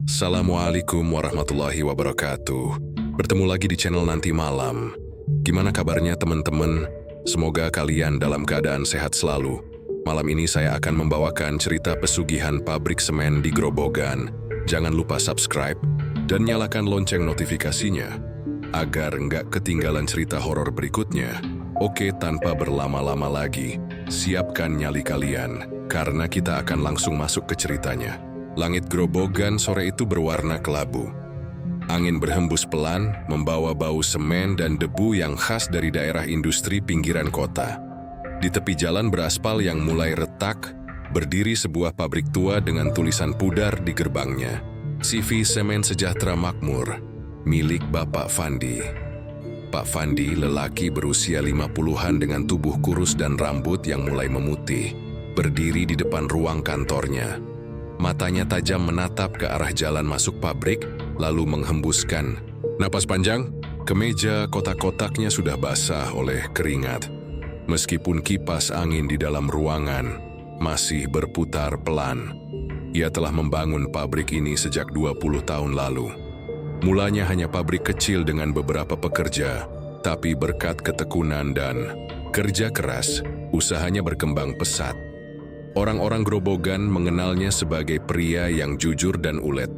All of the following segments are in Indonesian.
Assalamualaikum warahmatullahi wabarakatuh. Bertemu lagi di channel Nanti Malam. Gimana kabarnya teman-teman? Semoga kalian dalam keadaan sehat selalu. Malam ini saya akan membawakan cerita pesugihan pabrik semen di Grobogan. Jangan lupa subscribe dan nyalakan lonceng notifikasinya agar nggak ketinggalan cerita horor berikutnya. Oke, tanpa berlama-lama lagi, siapkan nyali kalian karena kita akan langsung masuk ke ceritanya. Langit Grobogan sore itu berwarna kelabu. Angin berhembus pelan, membawa bau semen dan debu yang khas dari daerah industri pinggiran kota. Di tepi jalan beraspal yang mulai retak, berdiri sebuah pabrik tua dengan tulisan pudar di gerbangnya. CV Semen Sejahtera Makmur, milik Bapak Fandi. Pak Fandi, lelaki berusia 50-an dengan tubuh kurus dan rambut yang mulai memutih, berdiri di depan ruang kantornya. Matanya tajam menatap ke arah jalan masuk pabrik, lalu menghembuskan napas panjang. Kemeja kotak-kotaknya sudah basah oleh keringat. Meskipun kipas angin di dalam ruangan masih berputar pelan. Ia telah membangun pabrik ini sejak 20 tahun lalu. Mulanya hanya pabrik kecil dengan beberapa pekerja, tapi berkat ketekunan dan kerja keras, usahanya berkembang pesat. Orang-orang Grobogan mengenalnya sebagai pria yang jujur dan ulet.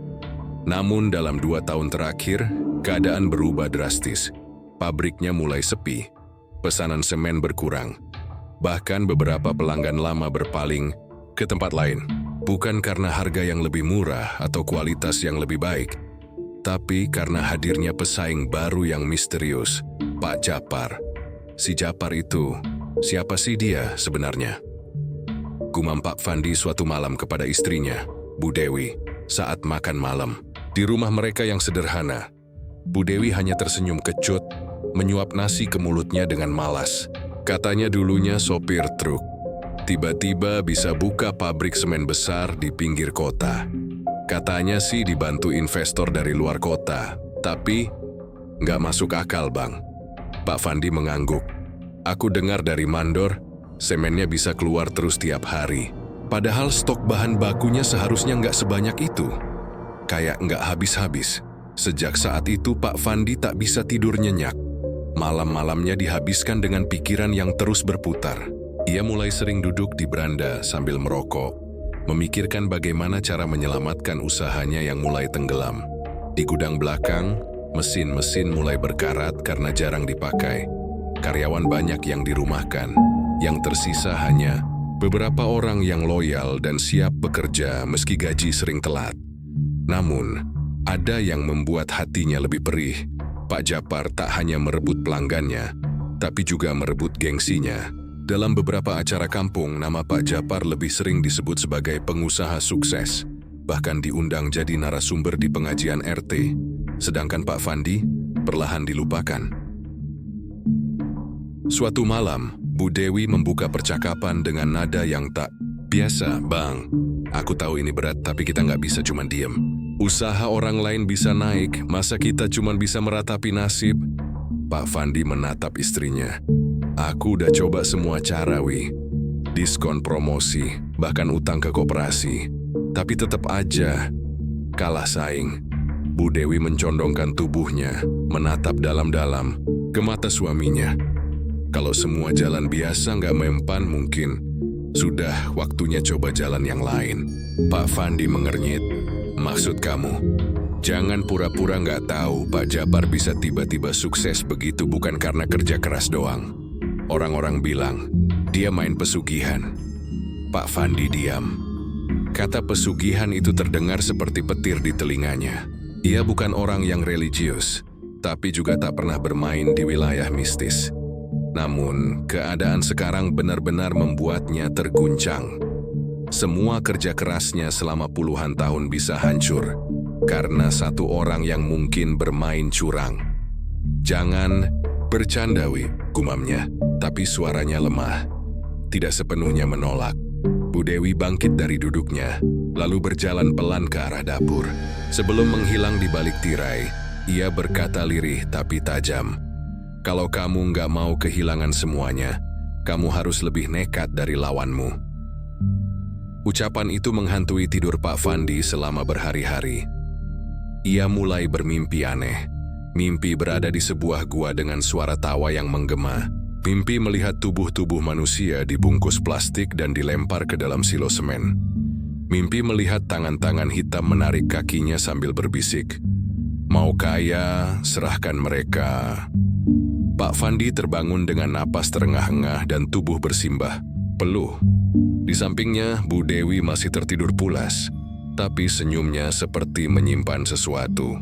Namun dalam 2 tahun terakhir, keadaan berubah drastis. Pabriknya mulai sepi, pesanan semen berkurang. Bahkan beberapa pelanggan lama berpaling ke tempat lain. Bukan karena harga yang lebih murah atau kualitas yang lebih baik, tapi karena hadirnya pesaing baru yang misterius, Pak Japar. Si Japar itu, siapa sih dia sebenarnya? Gumam Pak Fandi suatu malam kepada istrinya, Bu Dewi, saat makan malam. Di rumah mereka yang sederhana, Bu Dewi hanya tersenyum kecut, menyuap nasi ke mulutnya dengan malas. Katanya dulunya sopir truk. Tiba-tiba bisa buka pabrik semen besar di pinggir kota. Katanya sih dibantu investor dari luar kota, tapi nggak masuk akal, Bang. Pak Fandi mengangguk. Aku dengar dari mandor, semennya bisa keluar terus tiap hari. Padahal stok bahan bakunya seharusnya nggak sebanyak itu. Kayak nggak habis-habis. Sejak saat itu Pak Fandi tak bisa tidur nyenyak. Malam-malamnya dihabiskan dengan pikiran yang terus berputar. Ia mulai sering duduk di beranda sambil merokok, memikirkan bagaimana cara menyelamatkan usahanya yang mulai tenggelam. Di gudang belakang, mesin-mesin mulai berkarat karena jarang dipakai. Karyawan banyak yang dirumahkan. Yang tersisa hanya beberapa orang yang loyal dan siap bekerja meski gaji sering telat. Namun, ada yang membuat hatinya lebih perih. Pak Japar tak hanya merebut pelanggannya, tapi juga merebut gengsinya. Dalam beberapa acara kampung, nama Pak Japar lebih sering disebut sebagai pengusaha sukses, bahkan diundang jadi narasumber di pengajian RT. Sedangkan Pak Fandi perlahan dilupakan. Suatu malam, Bu Dewi membuka percakapan dengan nada yang tak biasa. Bang, aku tahu ini berat tapi kita nggak bisa cuma diem. Usaha orang lain bisa naik, masa kita cuma bisa meratapi nasib? Pak Fandi menatap istrinya. Aku udah coba semua cara, Wi. Diskon promosi, bahkan utang ke koperasi. Tapi tetap aja kalah saing. Bu Dewi mencondongkan tubuhnya, menatap dalam-dalam ke mata suaminya. Kalau semua jalan biasa nggak mempan mungkin sudah waktunya coba jalan yang lain. Pak Fandi mengernyit. Maksud kamu, jangan pura-pura nggak tahu Pak Japar bisa tiba-tiba sukses begitu bukan karena kerja keras doang. Orang-orang bilang, dia main pesugihan. Pak Fandi diam. Kata pesugihan itu terdengar seperti petir di telinganya. Ia bukan orang yang religius, tapi juga tak pernah bermain di wilayah mistis. Namun, keadaan sekarang benar-benar membuatnya terguncang. Semua kerja kerasnya selama puluhan tahun bisa hancur karena satu orang yang mungkin bermain curang. Jangan bercanda, Wi, gumamnya, tapi suaranya lemah. Tidak sepenuhnya menolak. Bu Dewi bangkit dari duduknya, lalu berjalan pelan ke arah dapur. Sebelum menghilang di balik tirai, ia berkata lirih tapi tajam. Kalau kamu nggak mau kehilangan semuanya, kamu harus lebih nekat dari lawanmu. Ucapan itu menghantui tidur Pak Fandi selama berhari-hari. ia mulai bermimpi aneh. Mimpi berada di sebuah gua dengan suara tawa yang menggema. Mimpi melihat tubuh-tubuh manusia dibungkus plastik dan dilempar ke dalam silo semen. Mimpi melihat tangan-tangan hitam menarik kakinya sambil berbisik, "Mau kaya, serahkan mereka." Pak Fandi terbangun dengan napas terengah-engah dan tubuh bersimbah peluh. Di sampingnya, Bu Dewi masih tertidur pulas, tapi senyumnya seperti menyimpan sesuatu.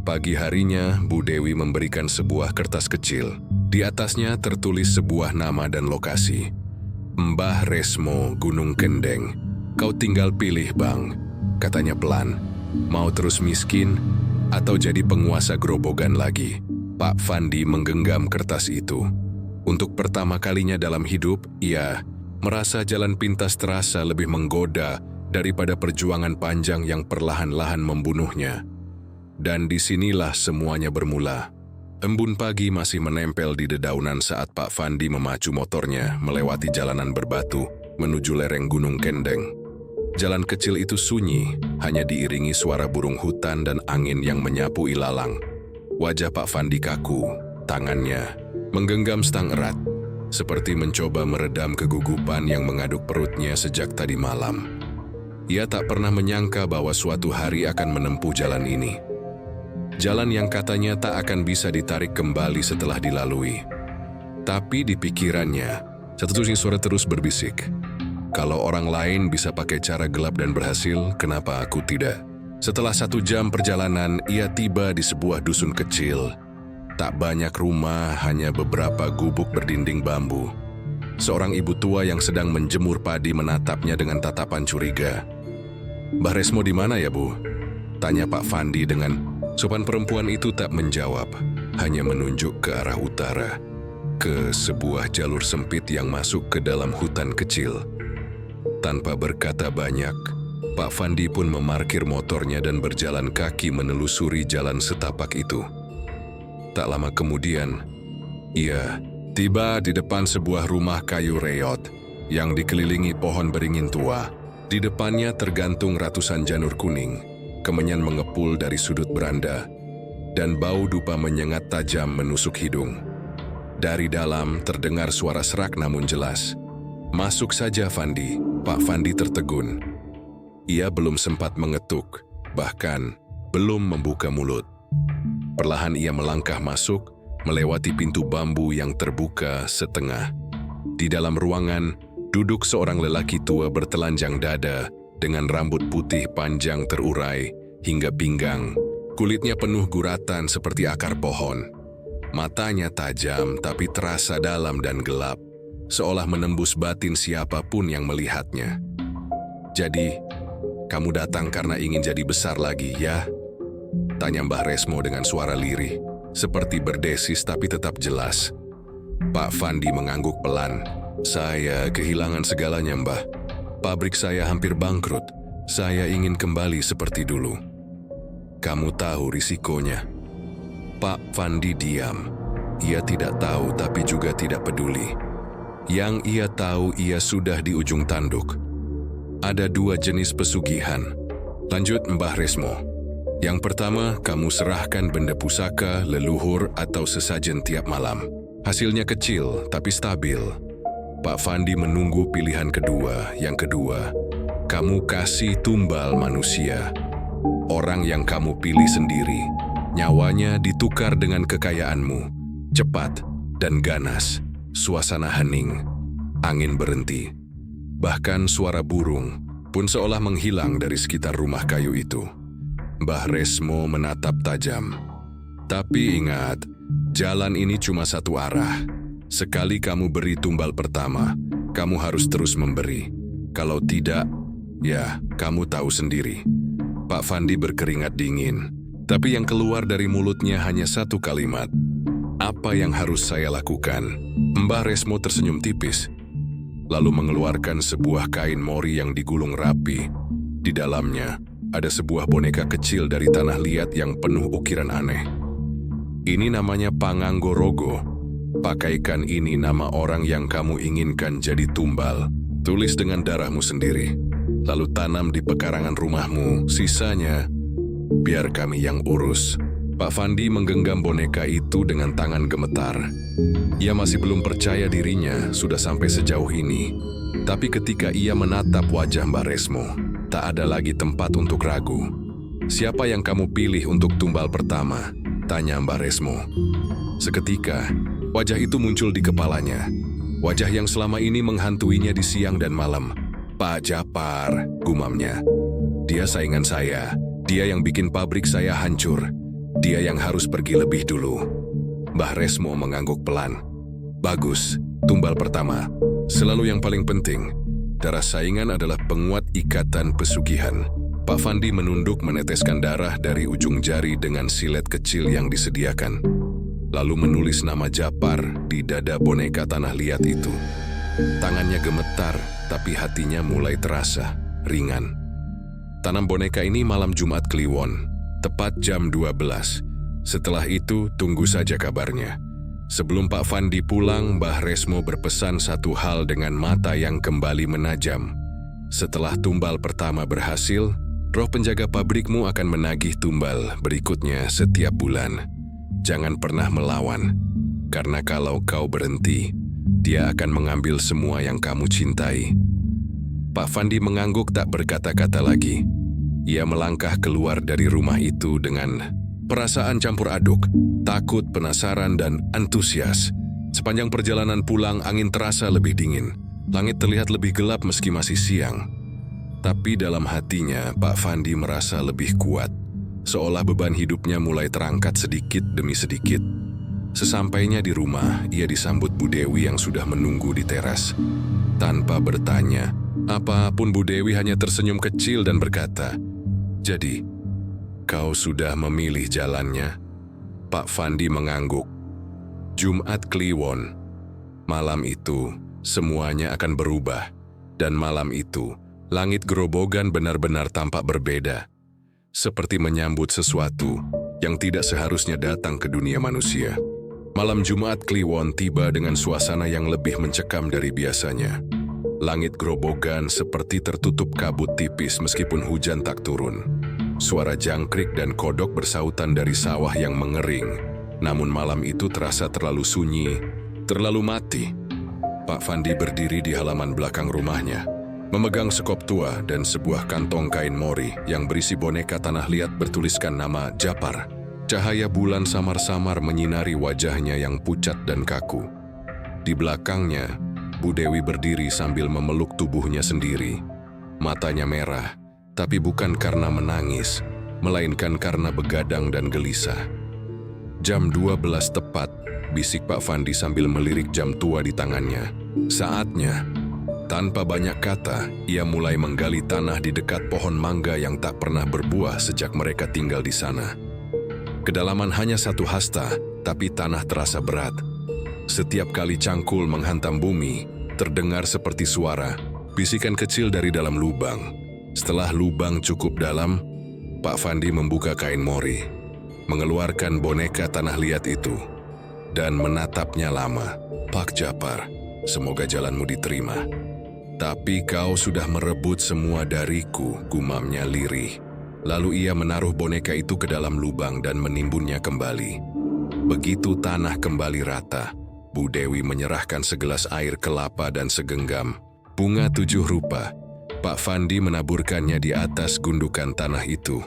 Pagi harinya, Bu Dewi memberikan sebuah kertas kecil. Di atasnya tertulis sebuah nama dan lokasi. "Mbah Resmo, Gunung Kendeng. Kau tinggal pilih, Bang," katanya pelan. "Mau terus miskin atau jadi penguasa gerobogan lagi?" Pak Fandi menggenggam kertas itu. Untuk pertama kalinya dalam hidup, ia merasa jalan pintas terasa lebih menggoda daripada perjuangan panjang yang perlahan-lahan membunuhnya. Dan disinilah semuanya bermula. Embun pagi masih menempel di dedaunan saat Pak Fandi memacu motornya melewati jalanan berbatu menuju lereng Gunung Kendeng. Jalan kecil itu sunyi, hanya diiringi suara burung hutan dan angin yang menyapu ilalang. Wajah Pak Fandi kaku, tangannya menggenggam stang erat, seperti mencoba meredam kegugupan yang mengaduk perutnya sejak tadi malam. Ia tak pernah menyangka bahwa suatu hari akan menempuh jalan ini. Jalan yang katanya tak akan bisa ditarik kembali setelah dilalui. Tapi di pikirannya, satu suara terus berbisik. "Kalau orang lain bisa pakai cara gelap dan berhasil, kenapa aku tidak?" Setelah 1 jam perjalanan, ia tiba di sebuah dusun kecil. Tak banyak rumah, hanya beberapa gubuk berdinding bambu. Seorang ibu tua yang sedang menjemur padi menatapnya dengan tatapan curiga. "Mbah Resmo di mana ya, Bu?" tanya Pak Fandi dengan sopan. Perempuan itu tak menjawab, hanya menunjuk ke arah utara, ke sebuah jalur sempit yang masuk ke dalam hutan kecil. Tanpa berkata banyak, Pak Fandi pun memarkir motornya dan berjalan kaki menelusuri jalan setapak itu. Tak lama kemudian, ia tiba di depan sebuah rumah kayu reot yang dikelilingi pohon beringin tua. Di depannya tergantung ratusan janur kuning. Kemenyan mengepul dari sudut beranda, dan bau dupa menyengat tajam menusuk hidung. Dari dalam terdengar suara serak namun jelas. "Masuk saja, Fandi." Pak Fandi tertegun. Ia belum sempat mengetuk, bahkan belum membuka mulut. Perlahan ia melangkah masuk, melewati pintu bambu yang terbuka setengah. Di dalam ruangan, duduk seorang lelaki tua bertelanjang dada, dengan rambut putih panjang terurai hingga pinggang. Kulitnya penuh guratan seperti akar pohon. Matanya tajam tapi terasa dalam dan gelap, seolah menembus batin siapapun yang melihatnya. "Jadi, kamu datang karena ingin jadi besar lagi, ya?" tanya Mbah Resmo dengan suara lirih, seperti berdesis tapi tetap jelas. Pak Fandi mengangguk pelan. "Saya kehilangan segalanya, Mbah. Pabrik saya hampir bangkrut. Saya ingin kembali seperti dulu." "Kamu tahu risikonya." Pak Fandi diam. Ia tidak tahu tapi juga tidak peduli. Yang ia tahu, ia sudah di ujung tanduk. "Ada 2 jenis pesugihan," lanjut Mbah Resmo. "Yang pertama, kamu serahkan benda pusaka, leluhur, atau sesajen tiap malam. Hasilnya kecil tapi stabil." Pak Fandi menunggu pilihan kedua. Yang kedua, kamu kasih tumbal manusia. Orang yang kamu pilih sendiri. Nyawanya ditukar dengan kekayaanmu. Cepat dan ganas. Suasana hening. Angin berhenti. Bahkan suara burung pun seolah menghilang dari sekitar rumah kayu itu. Mbah Resmo menatap tajam. "Tapi ingat, jalan ini cuma satu arah. Sekali kamu beri tumbal pertama, kamu harus terus memberi. Kalau tidak, ya kamu tahu sendiri." Pak Fandi berkeringat dingin, tapi yang keluar dari mulutnya hanya satu kalimat. "Apa yang harus saya lakukan?" Mbah Resmo tersenyum tipis, lalu mengeluarkan sebuah kain mori yang digulung rapi. Di dalamnya ada sebuah boneka kecil dari tanah liat yang penuh ukiran aneh. "Ini namanya Panganggorogo. Pakaikan ini nama orang yang kamu inginkan jadi tumbal. Tulis dengan darahmu sendiri. Lalu tanam di pekarangan rumahmu. Sisanya biar kami yang urus. Pak Fandi menggenggam boneka itu dengan tangan gemetar. Ia masih belum percaya dirinya sudah sampai sejauh ini. Tapi ketika ia menatap wajah Mbak Resmo, tak ada lagi tempat untuk ragu. "Siapa yang kamu pilih untuk tumbal pertama?" tanya Mbak Resmo. Seketika, wajah itu muncul di kepalanya. Wajah yang selama ini menghantuinya di siang dan malam. "Pak Japar," gumamnya. "Dia saingan saya. Dia yang bikin pabrik saya hancur. Dia yang harus pergi lebih dulu." Mbah Resmo mengangguk pelan. "Bagus, tumbal pertama. Selalu yang paling penting. Darah saingan adalah penguat ikatan pesugihan." Pak Fandi menunduk meneteskan darah dari ujung jari dengan silet kecil yang disediakan. Lalu menulis nama Japar di dada boneka tanah liat itu. Tangannya gemetar, tapi hatinya mulai terasa ringan. Tanam boneka ini malam Jumat Kliwon, tepat jam 12. Setelah itu, tunggu saja kabarnya. Sebelum Pak Fandi pulang, Mbah Resmo berpesan satu hal dengan mata yang kembali menajam. "Setelah tumbal pertama berhasil, roh penjaga pabrikmu akan menagih tumbal berikutnya setiap bulan. Jangan pernah melawan, karena kalau kau berhenti, dia akan mengambil semua yang kamu cintai." Pak Fandi mengangguk tak berkata-kata lagi. Ia melangkah keluar dari rumah itu dengan perasaan campur aduk, takut, penasaran, dan antusias. Sepanjang perjalanan pulang, angin terasa lebih dingin. Langit terlihat lebih gelap meski masih siang. Tapi dalam hatinya, Pak Fandi merasa lebih kuat. Seolah beban hidupnya mulai terangkat sedikit demi sedikit. Sesampainya di rumah, ia disambut Bu Dewi yang sudah menunggu di teras. Tanpa bertanya apapun, Bu Dewi hanya tersenyum kecil dan berkata, "Jadi, kau sudah memilih jalannya?" Pak Fandi mengangguk. Jumat Kliwon. Malam itu, semuanya akan berubah. Dan malam itu, langit Grobogan benar-benar tampak berbeda. Seperti menyambut sesuatu yang tidak seharusnya datang ke dunia manusia. Malam Jumat Kliwon tiba dengan suasana yang lebih mencekam dari biasanya. Langit Grobogan seperti tertutup kabut tipis meskipun hujan tak turun. Suara jangkrik dan kodok bersautan dari sawah yang mengering. Namun malam itu terasa terlalu sunyi, terlalu mati. Pak Fandi berdiri di halaman belakang rumahnya, memegang sekop tua dan sebuah kantong kain mori yang berisi boneka tanah liat bertuliskan nama Japar. Cahaya bulan samar-samar menyinari wajahnya yang pucat dan kaku. Di belakangnya, Bu Dewi berdiri sambil memeluk tubuhnya sendiri. Matanya merah, tapi bukan karena menangis, melainkan karena begadang dan gelisah. Jam 12 tepat, bisik Pak Fandi sambil melirik jam tua di tangannya. Saatnya. Tanpa banyak kata, ia mulai menggali tanah di dekat pohon mangga yang tak pernah berbuah sejak mereka tinggal di sana. Kedalaman hanya 1 hasta, tapi tanah terasa berat. Setiap kali cangkul menghantam bumi, terdengar seperti suara, bisikan kecil dari dalam lubang. Setelah lubang cukup dalam, Pak Fandi membuka kain mori, mengeluarkan boneka tanah liat itu, dan menatapnya lama. "Pak Japar, semoga jalanmu diterima. Tapi kau sudah merebut semua dariku," gumamnya lirih. Lalu ia menaruh boneka itu ke dalam lubang dan menimbunnya kembali. Begitu tanah kembali rata, Bu Dewi menyerahkan segelas air kelapa dan segenggam bunga 7 rupa. Pak Fandi menaburkannya di atas gundukan tanah itu,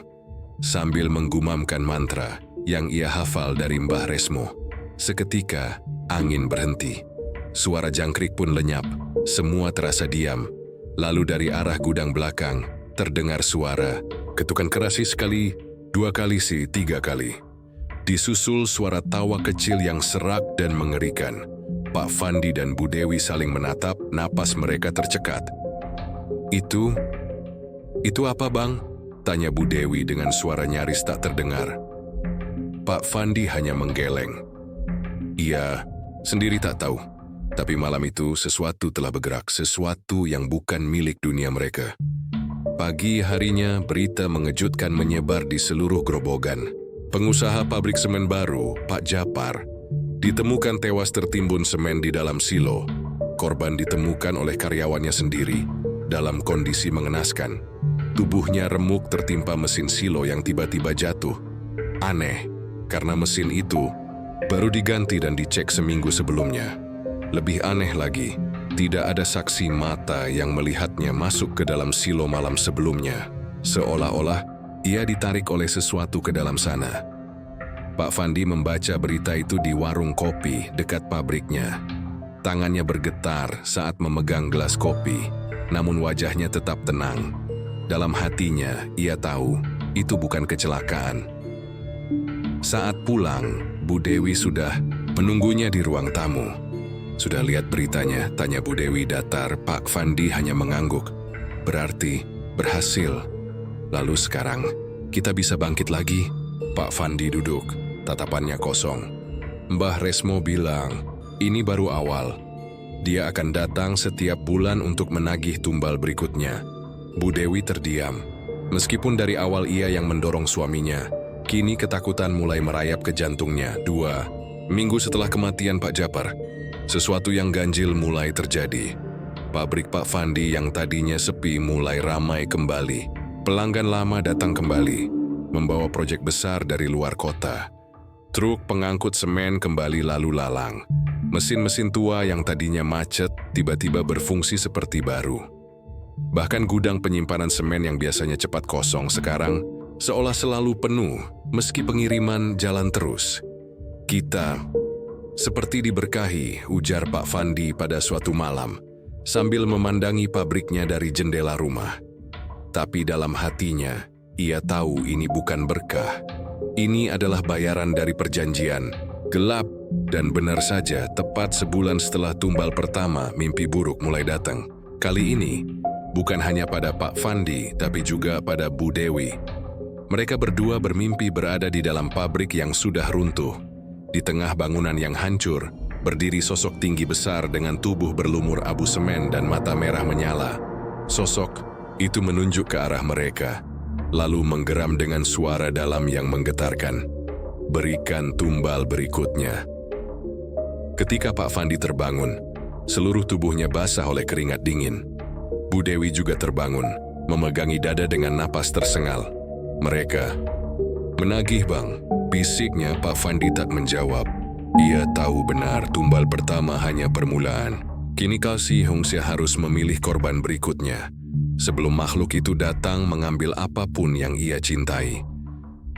sambil menggumamkan mantra yang ia hafal dari Mbah Resmo. Seketika, angin berhenti. Suara jangkrik pun lenyap. Semua terasa diam. Lalu dari arah gudang belakang, terdengar suara ketukan keras sekali, 2 kali, 3 kali. Disusul suara tawa kecil yang serak dan mengerikan. Pak Fandi dan Bu Dewi saling menatap, napas mereka tercekat. Itu apa, Bang?" tanya Bu Dewi dengan suara nyaris tak terdengar. Pak Fandi hanya menggeleng. Ia sendiri tak tahu. Tapi malam itu sesuatu telah bergerak, sesuatu yang bukan milik dunia mereka. Pagi harinya berita mengejutkan menyebar di seluruh Grobogan. Pengusaha pabrik semen baru, Pak Japar, ditemukan tewas tertimbun semen di dalam silo. Korban ditemukan oleh karyawannya sendiri dalam kondisi mengenaskan. Tubuhnya remuk tertimpa mesin silo yang tiba-tiba jatuh. Aneh, karena mesin itu baru diganti dan dicek seminggu sebelumnya. Lebih aneh lagi, tidak ada saksi mata yang melihatnya masuk ke dalam silo malam sebelumnya. Seolah-olah ia ditarik oleh sesuatu ke dalam sana. Pak Fandi membaca berita itu di warung kopi dekat pabriknya. Tangannya bergetar saat memegang gelas kopi, namun wajahnya tetap tenang. Dalam hatinya, ia tahu itu bukan kecelakaan. Saat pulang, Bu Dewi sudah menunggunya di ruang tamu. "Sudah lihat beritanya?" tanya Bu Dewi datar. Pak Fandi hanya mengangguk. "Berarti berhasil. Lalu sekarang kita bisa bangkit lagi?" Pak Fandi duduk, tatapannya kosong. "Mbah Resmo bilang, ini baru awal. Dia akan datang setiap bulan untuk menagih tumbal berikutnya." Bu Dewi terdiam. Meskipun dari awal ia yang mendorong suaminya, kini ketakutan mulai merayap ke jantungnya. 2 minggu setelah kematian Pak Japar, sesuatu yang ganjil mulai terjadi. Pabrik Pak Fandi yang tadinya sepi mulai ramai kembali. Pelanggan lama datang kembali, membawa proyek besar dari luar kota. Truk pengangkut semen kembali lalu lalang. Mesin-mesin tua yang tadinya macet tiba-tiba berfungsi seperti baru. Bahkan gudang penyimpanan semen yang biasanya cepat kosong sekarang seolah selalu penuh meski pengiriman jalan terus. "Kita seperti diberkahi," ujar Pak Fandi pada suatu malam sambil memandangi pabriknya dari jendela rumah. Tapi dalam hatinya, ia tahu ini bukan berkah. Ini adalah bayaran dari perjanjian. Gelap, dan benar saja tepat sebulan setelah tumbal pertama, mimpi buruk mulai datang. Kali ini, bukan hanya pada Pak Fandi, tapi juga pada Bu Dewi. Mereka berdua bermimpi berada di dalam pabrik yang sudah runtuh. Di tengah bangunan yang hancur, berdiri sosok tinggi besar dengan tubuh berlumur abu semen dan mata merah menyala. Sosok itu menunjuk ke arah mereka, lalu menggeram dengan suara dalam yang menggetarkan, "Berikan tumbal berikutnya." Ketika Pak Fandi terbangun, seluruh tubuhnya basah oleh keringat dingin. Bu Dewi juga terbangun, memegangi dada dengan napas tersengal. "Mereka menagih, Bang," bisiknya. Pak Fandi tak menjawab. Ia tahu benar tumbal pertama hanya permulaan. Kini Si Hongxia harus memilih korban berikutnya, sebelum makhluk itu datang mengambil apapun yang ia cintai.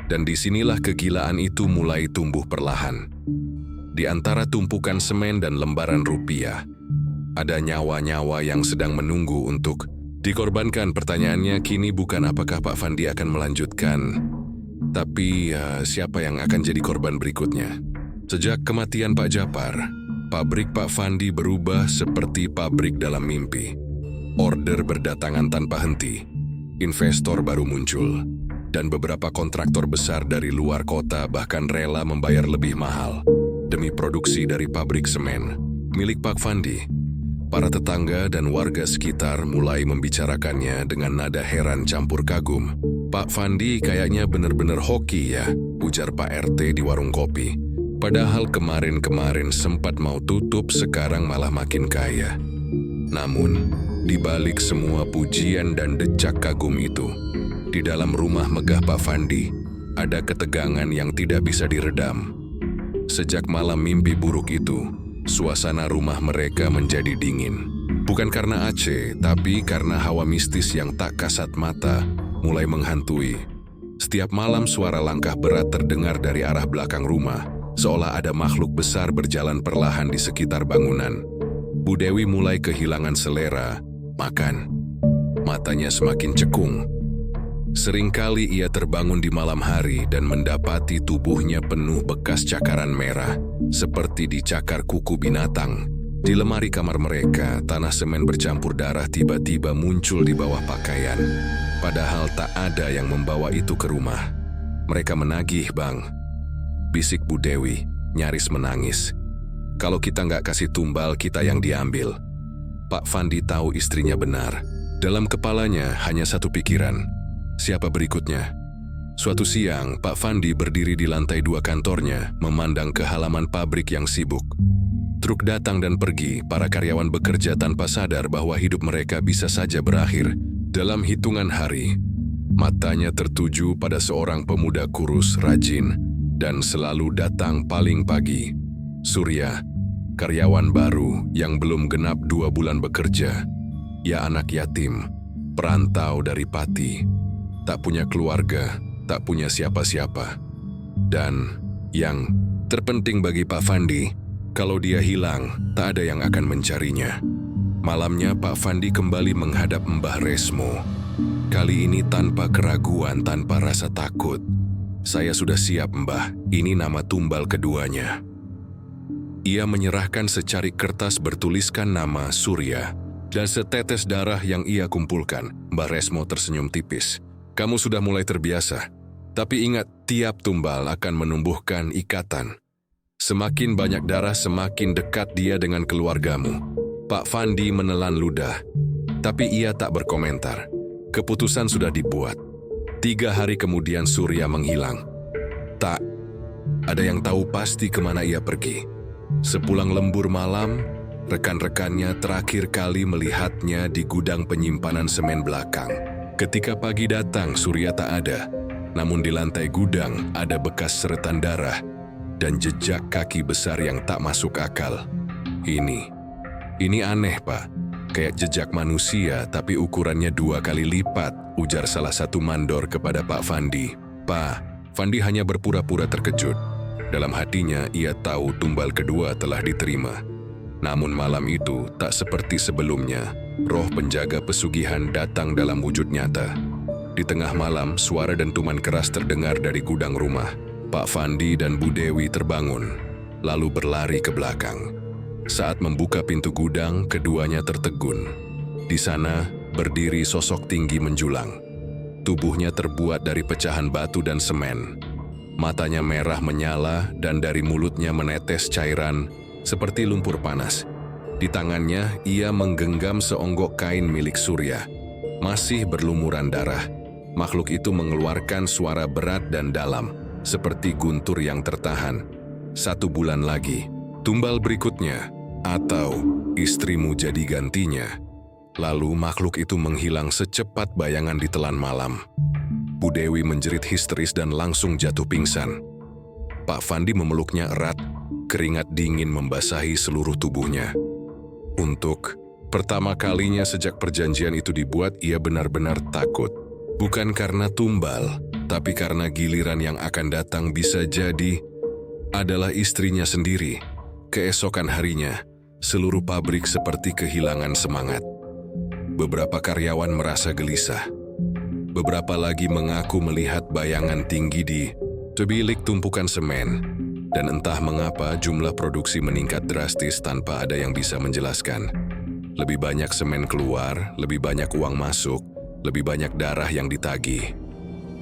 Dan disinilah kegilaan itu mulai tumbuh perlahan. Di antara tumpukan semen dan lembaran rupiah, ada nyawa-nyawa yang sedang menunggu untuk dikorbankan. Pertanyaannya kini bukan apakah Pak Fandi akan melanjutkan, tapi siapa yang akan jadi korban berikutnya. Sejak kematian Pak Japar, pabrik Pak Fandi berubah seperti pabrik dalam mimpi. Order berdatangan tanpa henti, investor baru muncul, dan beberapa kontraktor besar dari luar kota bahkan rela membayar lebih mahal demi produksi dari pabrik semen milik Pak Fandi. Para tetangga dan warga sekitar mulai membicarakannya dengan nada heran campur kagum. "Pak Fandi kayaknya benar-benar hoki ya," ujar Pak RT di warung kopi. Padahal kemarin-kemarin sempat mau tutup, sekarang malah makin kaya. Namun, di balik semua pujian dan decak kagum itu, di dalam rumah megah Pak Fandi, ada ketegangan yang tidak bisa diredam. Sejak malam mimpi buruk itu, suasana rumah mereka menjadi dingin. Bukan karena Aceh, tapi karena hawa mistis yang tak kasat mata mulai menghantui. Setiap malam suara langkah berat terdengar dari arah belakang rumah, seolah ada makhluk besar berjalan perlahan di sekitar bangunan. Bu Dewi mulai kehilangan selera makan. Matanya semakin cekung. Seringkali ia terbangun di malam hari dan mendapati tubuhnya penuh bekas cakaran merah, seperti dicakar kuku binatang. Di lemari kamar mereka, tanah semen bercampur darah tiba-tiba muncul di bawah pakaian. Padahal tak ada yang membawa itu ke rumah. "Mereka menagih, Bang," bisik Bu Dewi, nyaris menangis. "Kalau kita nggak kasih tumbal, kita yang diambil." Pak Fandi tahu istrinya benar. Dalam kepalanya hanya satu pikiran, siapa berikutnya? Suatu siang, Pak Fandi berdiri di lantai 2 kantornya, memandang ke halaman pabrik yang sibuk. Truk datang dan pergi, para karyawan bekerja tanpa sadar bahwa hidup mereka bisa saja berakhir Dalam hitungan hari, matanya tertuju pada seorang pemuda kurus, rajin, dan selalu datang paling pagi. Surya, karyawan baru yang belum genap 2 bulan bekerja. Ia anak yatim, perantau dari Pati, tak punya keluarga, tak punya siapa-siapa. Dan yang terpenting bagi Pak Fandi, kalau dia hilang, tak ada yang akan mencarinya. Malamnya Pak Fandi kembali menghadap Mbah Resmo. Kali ini tanpa keraguan, tanpa rasa takut. Saya sudah siap, Mbah, ini nama tumbal keduanya. Ia menyerahkan secarik kertas bertuliskan nama Surya dan setetes darah yang ia kumpulkan. Mbah Resmo tersenyum tipis. Kamu sudah mulai terbiasa, tapi ingat, tiap tumbal akan menumbuhkan ikatan. Semakin banyak darah, semakin dekat dia dengan keluargamu. Pak Fandi menelan ludah, tapi ia tak berkomentar. Keputusan sudah dibuat. 3 hari kemudian Surya menghilang. Tak ada yang tahu pasti kemana ia pergi. Sepulang lembur malam, rekan-rekannya terakhir kali melihatnya di gudang penyimpanan semen belakang. Ketika pagi datang, Surya tak ada. Namun di lantai gudang ada bekas seretan darah dan jejak kaki besar yang tak masuk akal. Ini aneh, Pak. Kayak jejak manusia, tapi ukurannya 2 kali lipat, ujar salah satu mandor kepada Pak Fandi. Pak, Fandi hanya berpura-pura terkejut. Dalam hatinya, ia tahu tumbal kedua telah diterima. Namun malam itu tak seperti sebelumnya. Roh penjaga pesugihan datang dalam wujud nyata. Di tengah malam, suara dentuman keras terdengar dari gudang rumah. Pak Fandi dan Bu Dewi terbangun, lalu berlari ke belakang. Saat membuka pintu gudang, keduanya tertegun. Di sana, berdiri sosok tinggi menjulang. Tubuhnya terbuat dari pecahan batu dan semen. Matanya merah menyala dan dari mulutnya menetes cairan seperti lumpur panas. Di tangannya, ia menggenggam seonggok kain milik Surya. Masih berlumuran darah. Makhluk itu mengeluarkan suara berat dan dalam, seperti guntur yang tertahan. 1 bulan lagi, tumbal berikutnya, atau istrimu jadi gantinya. Lalu makhluk itu menghilang secepat bayangan ditelan malam. Bu Dewi menjerit histeris dan langsung jatuh pingsan. Pak Fandi memeluknya erat, keringat dingin membasahi seluruh tubuhnya. Untuk pertama kalinya sejak perjanjian itu dibuat, ia benar-benar takut. Bukan karena tumbal, tapi karena giliran yang akan datang bisa jadi adalah istrinya sendiri. Keesokan harinya, seluruh pabrik seperti kehilangan semangat. Beberapa karyawan merasa gelisah. Beberapa lagi mengaku melihat bayangan tinggi di bilik tumpukan semen. Dan entah mengapa jumlah produksi meningkat drastis tanpa ada yang bisa menjelaskan. Lebih banyak semen keluar, lebih banyak uang masuk, lebih banyak darah yang ditagih.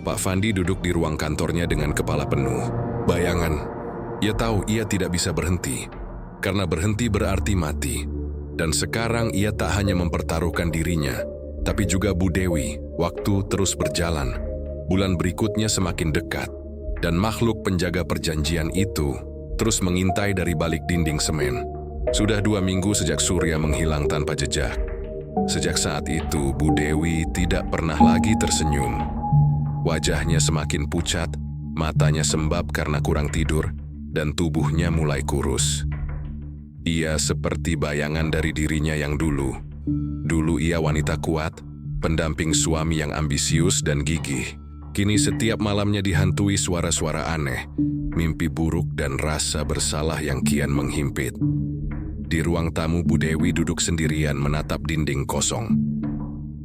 Pak Fandi duduk di ruang kantornya dengan kepala penuh. Bayangan, ia tahu ia tidak bisa berhenti. Karena berhenti berarti mati. Dan sekarang ia tak hanya mempertaruhkan dirinya, tapi juga Bu Dewi. Waktu terus berjalan. Bulan berikutnya semakin dekat. Dan makhluk penjaga perjanjian itu terus mengintai dari balik dinding semen. Sudah 2 minggu sejak Surya menghilang tanpa jejak. Sejak saat itu, Bu Dewi tidak pernah lagi tersenyum. Wajahnya semakin pucat, matanya sembab karena kurang tidur, dan tubuhnya mulai kurus. Ia seperti bayangan dari dirinya yang dulu. Dulu ia wanita kuat, pendamping suami yang ambisius dan gigih. Kini setiap malamnya dihantui suara-suara aneh, mimpi buruk dan rasa bersalah yang kian menghimpit. Di ruang tamu, Bu Dewi duduk sendirian menatap dinding kosong.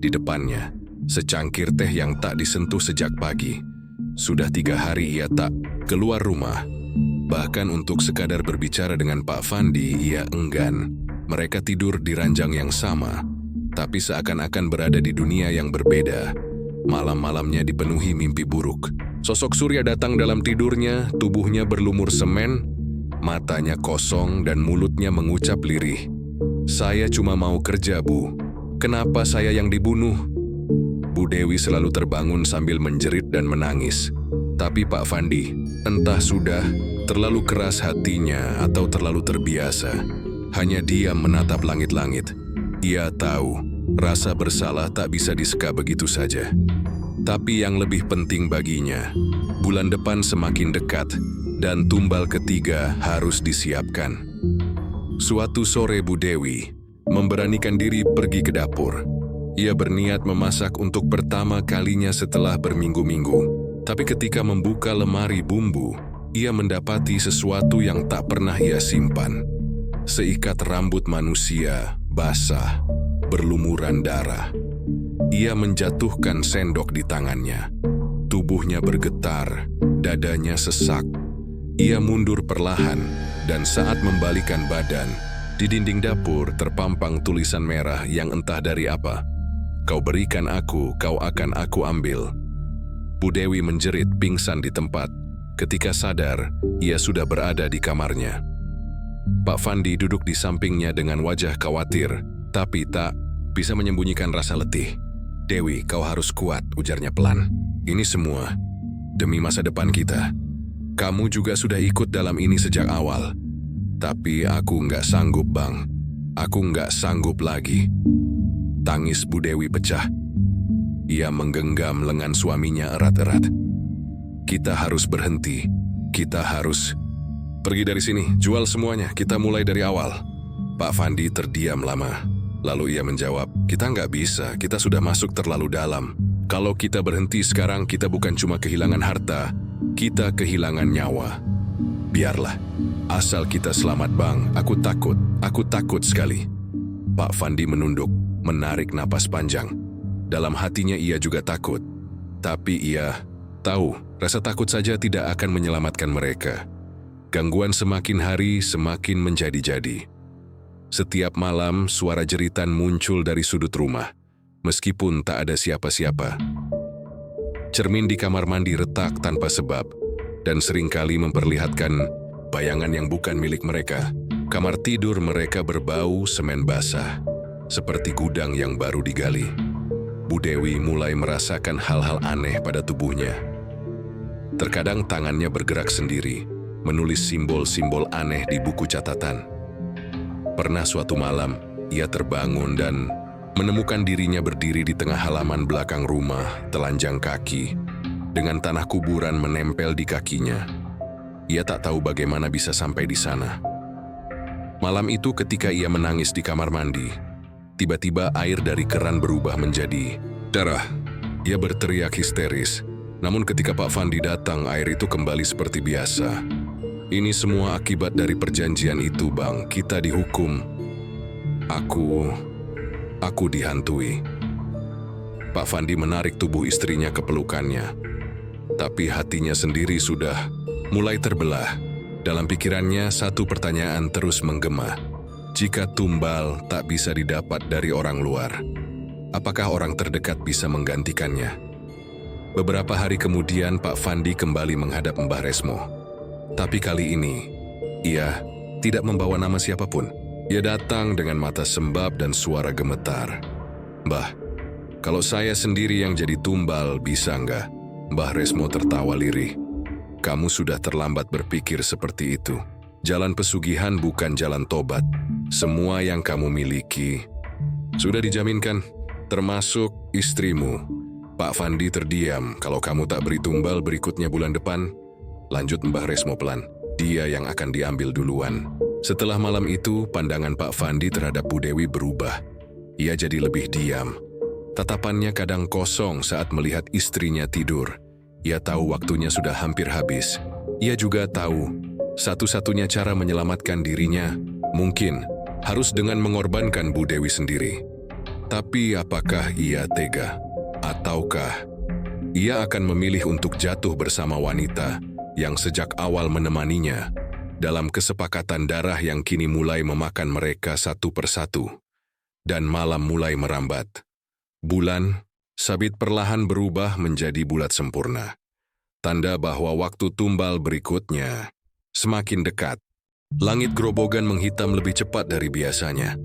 Di depannya, secangkir teh yang tak disentuh sejak pagi. Sudah 3 hari ia tak keluar rumah. Bahkan untuk sekadar berbicara dengan Pak Fandi, ia enggan. Mereka tidur di ranjang yang sama, tapi seakan-akan berada di dunia yang berbeda. Malam-malamnya dipenuhi mimpi buruk. Sosok Surya datang dalam tidurnya, tubuhnya berlumur semen, matanya kosong dan mulutnya mengucap lirih. Saya cuma mau kerja, Bu. Kenapa saya yang dibunuh? Bu Dewi selalu terbangun sambil menjerit dan menangis. Tapi Pak Fandi, entah sudah terlalu keras hatinya atau terlalu terbiasa, hanya diam menatap langit-langit. Ia tahu Rasa bersalah tak bisa diseka begitu saja. Tapi yang lebih penting baginya, bulan depan semakin dekat dan tumbal ketiga harus disiapkan. Suatu sore Bu Dewi memberanikan diri pergi ke dapur. Ia berniat memasak untuk pertama kalinya setelah berminggu-minggu. Tapi ketika membuka lemari bumbu, ia mendapati sesuatu yang tak pernah ia simpan. Seikat rambut manusia, basah, berlumuran darah. Ia menjatuhkan sendok di tangannya. Tubuhnya bergetar, dadanya sesak. Ia mundur perlahan, dan saat membalikan badan, di dinding dapur terpampang tulisan merah yang entah dari apa. Kau berikan aku, kau akan aku ambil. Bu Dewi menjerit pingsan di tempat. Ketika sadar, ia sudah berada di kamarnya. Pak Fandi duduk di sampingnya dengan wajah khawatir, tapi tak bisa menyembunyikan rasa letih. Dewi, kau harus kuat, ujarnya pelan. Ini semua demi masa depan kita. Kamu juga sudah ikut dalam ini sejak awal. Tapi aku nggak sanggup, Bang. Aku nggak sanggup lagi. Tangis Bu Dewi pecah. Ia menggenggam lengan suaminya erat-erat. Kita harus berhenti. Kita harus pergi dari sini. Jual semuanya. Kita mulai dari awal. Pak Fandi terdiam lama. Lalu ia menjawab, kita nggak bisa. Kita sudah masuk terlalu dalam. Kalau kita berhenti sekarang, kita bukan cuma kehilangan harta. Kita kehilangan nyawa. Biarlah. Asal kita selamat, Bang. Aku takut sekali. Pak Fandi menunduk, menarik napas panjang. Dalam hatinya ia juga takut. Tapi ia tahu, rasa takut saja tidak akan menyelamatkan mereka. Gangguan semakin hari semakin menjadi-jadi. Setiap malam suara jeritan muncul dari sudut rumah, meskipun tak ada siapa-siapa. Cermin di kamar mandi retak tanpa sebab, dan seringkali memperlihatkan bayangan yang bukan milik mereka. Kamar tidur mereka berbau semen basah, seperti gudang yang baru digali. Bu Dewi mulai merasakan hal-hal aneh pada tubuhnya. Terkadang tangannya bergerak sendiri, menulis simbol-simbol aneh di buku catatan. Pernah suatu malam, ia terbangun dan menemukan dirinya berdiri di tengah halaman belakang rumah, telanjang kaki, dengan tanah kuburan menempel di kakinya. Ia tak tahu bagaimana bisa sampai di sana. Malam itu ketika ia menangis di kamar mandi, tiba-tiba air dari keran berubah menjadi darah. Ia berteriak histeris, namun ketika Pak Fandi datang, air itu kembali seperti biasa. Ini semua akibat dari perjanjian itu, Bang. Kita dihukum. Aku dihantui. Pak Fandi menarik tubuh istrinya ke pelukannya. Tapi hatinya sendiri sudah mulai terbelah. Dalam pikirannya satu pertanyaan terus menggema. Jika tumbal tak bisa didapat dari orang luar, apakah orang terdekat bisa menggantikannya? Beberapa hari kemudian Pak Fandi kembali menghadap Mbah Resmo. Tapi kali ini, ia tidak membawa nama siapapun. Ia datang dengan mata sembab dan suara gemetar. Mbah, kalau saya sendiri yang jadi tumbal, bisa nggak? Mbah Resmo tertawa lirih. Kamu sudah terlambat berpikir seperti itu. Jalan pesugihan bukan jalan tobat. Semua yang kamu miliki sudah dijaminkan, termasuk istrimu. Pak Fandi terdiam. Kalau kamu tak beri tumbal berikutnya bulan depan, lanjut Mbah Resmo pelan, dia yang akan diambil duluan. Setelah malam itu, pandangan Pak Fandi terhadap Bu Dewi berubah. Ia jadi lebih diam. Tatapannya kadang kosong saat melihat istrinya tidur. Ia tahu waktunya sudah hampir habis. Ia juga tahu, satu-satunya cara menyelamatkan dirinya, mungkin harus dengan mengorbankan Bu Dewi sendiri. Tapi apakah ia tega? Ataukah ia akan memilih untuk jatuh bersama wanita yang sejak awal menemaninya dalam kesepakatan darah yang kini mulai memakan mereka satu persatu. Dan malam mulai merambat. Bulan, sabit perlahan berubah menjadi bulat sempurna. Tanda bahwa waktu tumbal berikutnya semakin dekat. Langit Grobogan menghitam lebih cepat dari biasanya.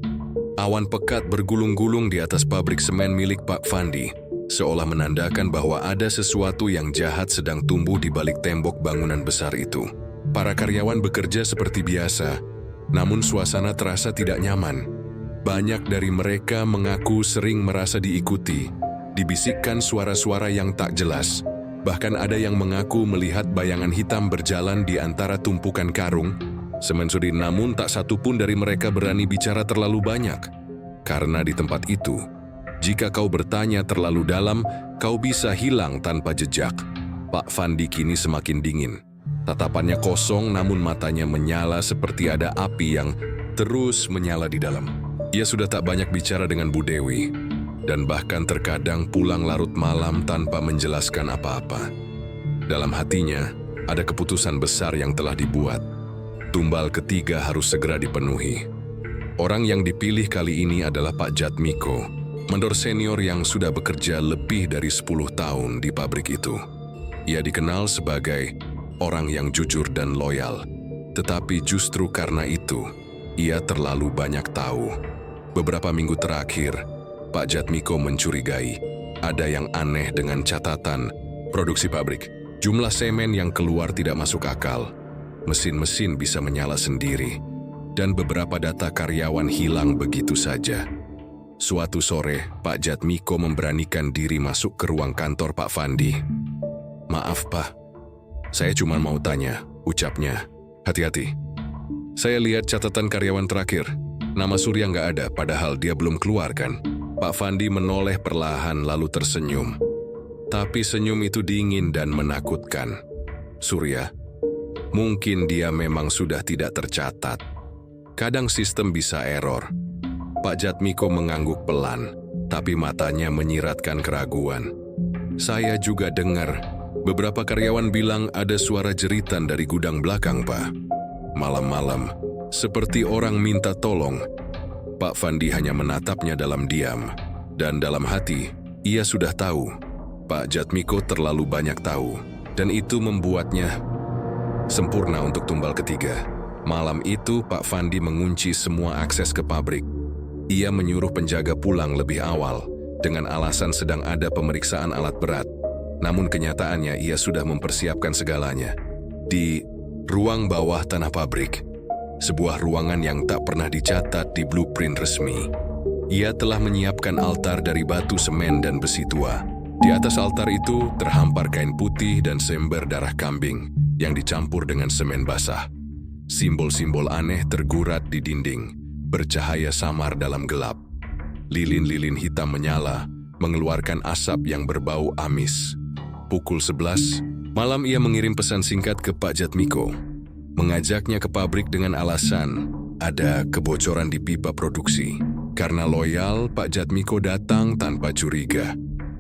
Awan pekat bergulung-gulung di atas pabrik semen milik Pak Fandi, seolah menandakan bahwa ada sesuatu yang jahat sedang tumbuh di balik tembok bangunan besar itu. Para karyawan bekerja seperti biasa, namun suasana terasa tidak nyaman. Banyak dari mereka mengaku sering merasa diikuti, dibisikkan suara-suara yang tak jelas. Bahkan ada yang mengaku melihat bayangan hitam berjalan di antara tumpukan karung, semen suri, namun tak satu pun dari mereka berani bicara terlalu banyak. Karena di tempat itu, jika kau bertanya terlalu dalam, kau bisa hilang tanpa jejak. Pak Fandi kini semakin dingin. Tatapannya kosong namun matanya menyala seperti ada api yang terus menyala di dalam. Ia sudah tak banyak bicara dengan Bu Dewi, dan bahkan terkadang pulang larut malam tanpa menjelaskan apa-apa. Dalam hatinya, ada keputusan besar yang telah dibuat. Tumbal ketiga harus segera dipenuhi. Orang yang dipilih kali ini adalah Pak Jatmiko, mandor senior yang sudah bekerja lebih dari 10 tahun di pabrik itu. Ia dikenal sebagai orang yang jujur dan loyal, tetapi justru karena itu, ia terlalu banyak tahu. Beberapa minggu terakhir, Pak Jatmiko mencurigai ada yang aneh dengan catatan produksi pabrik. Jumlah semen yang keluar tidak masuk akal, mesin-mesin bisa menyala sendiri, dan beberapa data karyawan hilang begitu saja. Suatu sore, Pak Jatmiko memberanikan diri masuk ke ruang kantor Pak Fandi. "Maaf Pak, saya cuma mau tanya," ucapnya. "Hati-hati. Saya lihat catatan karyawan terakhir. Nama Surya nggak ada, padahal dia belum keluar kan?" Pak Fandi menoleh perlahan lalu tersenyum. Tapi senyum itu dingin dan menakutkan. "Surya, mungkin dia memang sudah tidak tercatat. Kadang sistem bisa error." Pak Jatmiko mengangguk pelan, tapi matanya menyiratkan keraguan. "Saya juga dengar beberapa karyawan bilang ada suara jeritan dari gudang belakang, Pak. Malam-malam, seperti orang minta tolong." Pak Fandi hanya menatapnya dalam diam, dan dalam hati, ia sudah tahu. Pak Jatmiko terlalu banyak tahu, dan itu membuatnya sempurna untuk tumbal ketiga. Malam itu, Pak Fandi mengunci semua akses ke pabrik. Ia menyuruh penjaga pulang lebih awal, dengan alasan sedang ada pemeriksaan alat berat. Namun kenyataannya ia sudah mempersiapkan segalanya. Di ruang bawah tanah pabrik, sebuah ruangan yang tak pernah dicatat di blueprint resmi, ia telah menyiapkan altar dari batu, semen, dan besi tua. Di atas altar itu terhampar kain putih dan seember darah kambing yang dicampur dengan semen basah. Simbol-simbol aneh tergurat di dinding, bercahaya samar dalam gelap. Lilin-lilin hitam menyala, mengeluarkan asap yang berbau amis. Pukul 11 malam ia mengirim pesan singkat ke Pak Jatmiko, mengajaknya ke pabrik dengan alasan ada kebocoran di pipa produksi. Karena loyal, Pak Jatmiko datang tanpa curiga.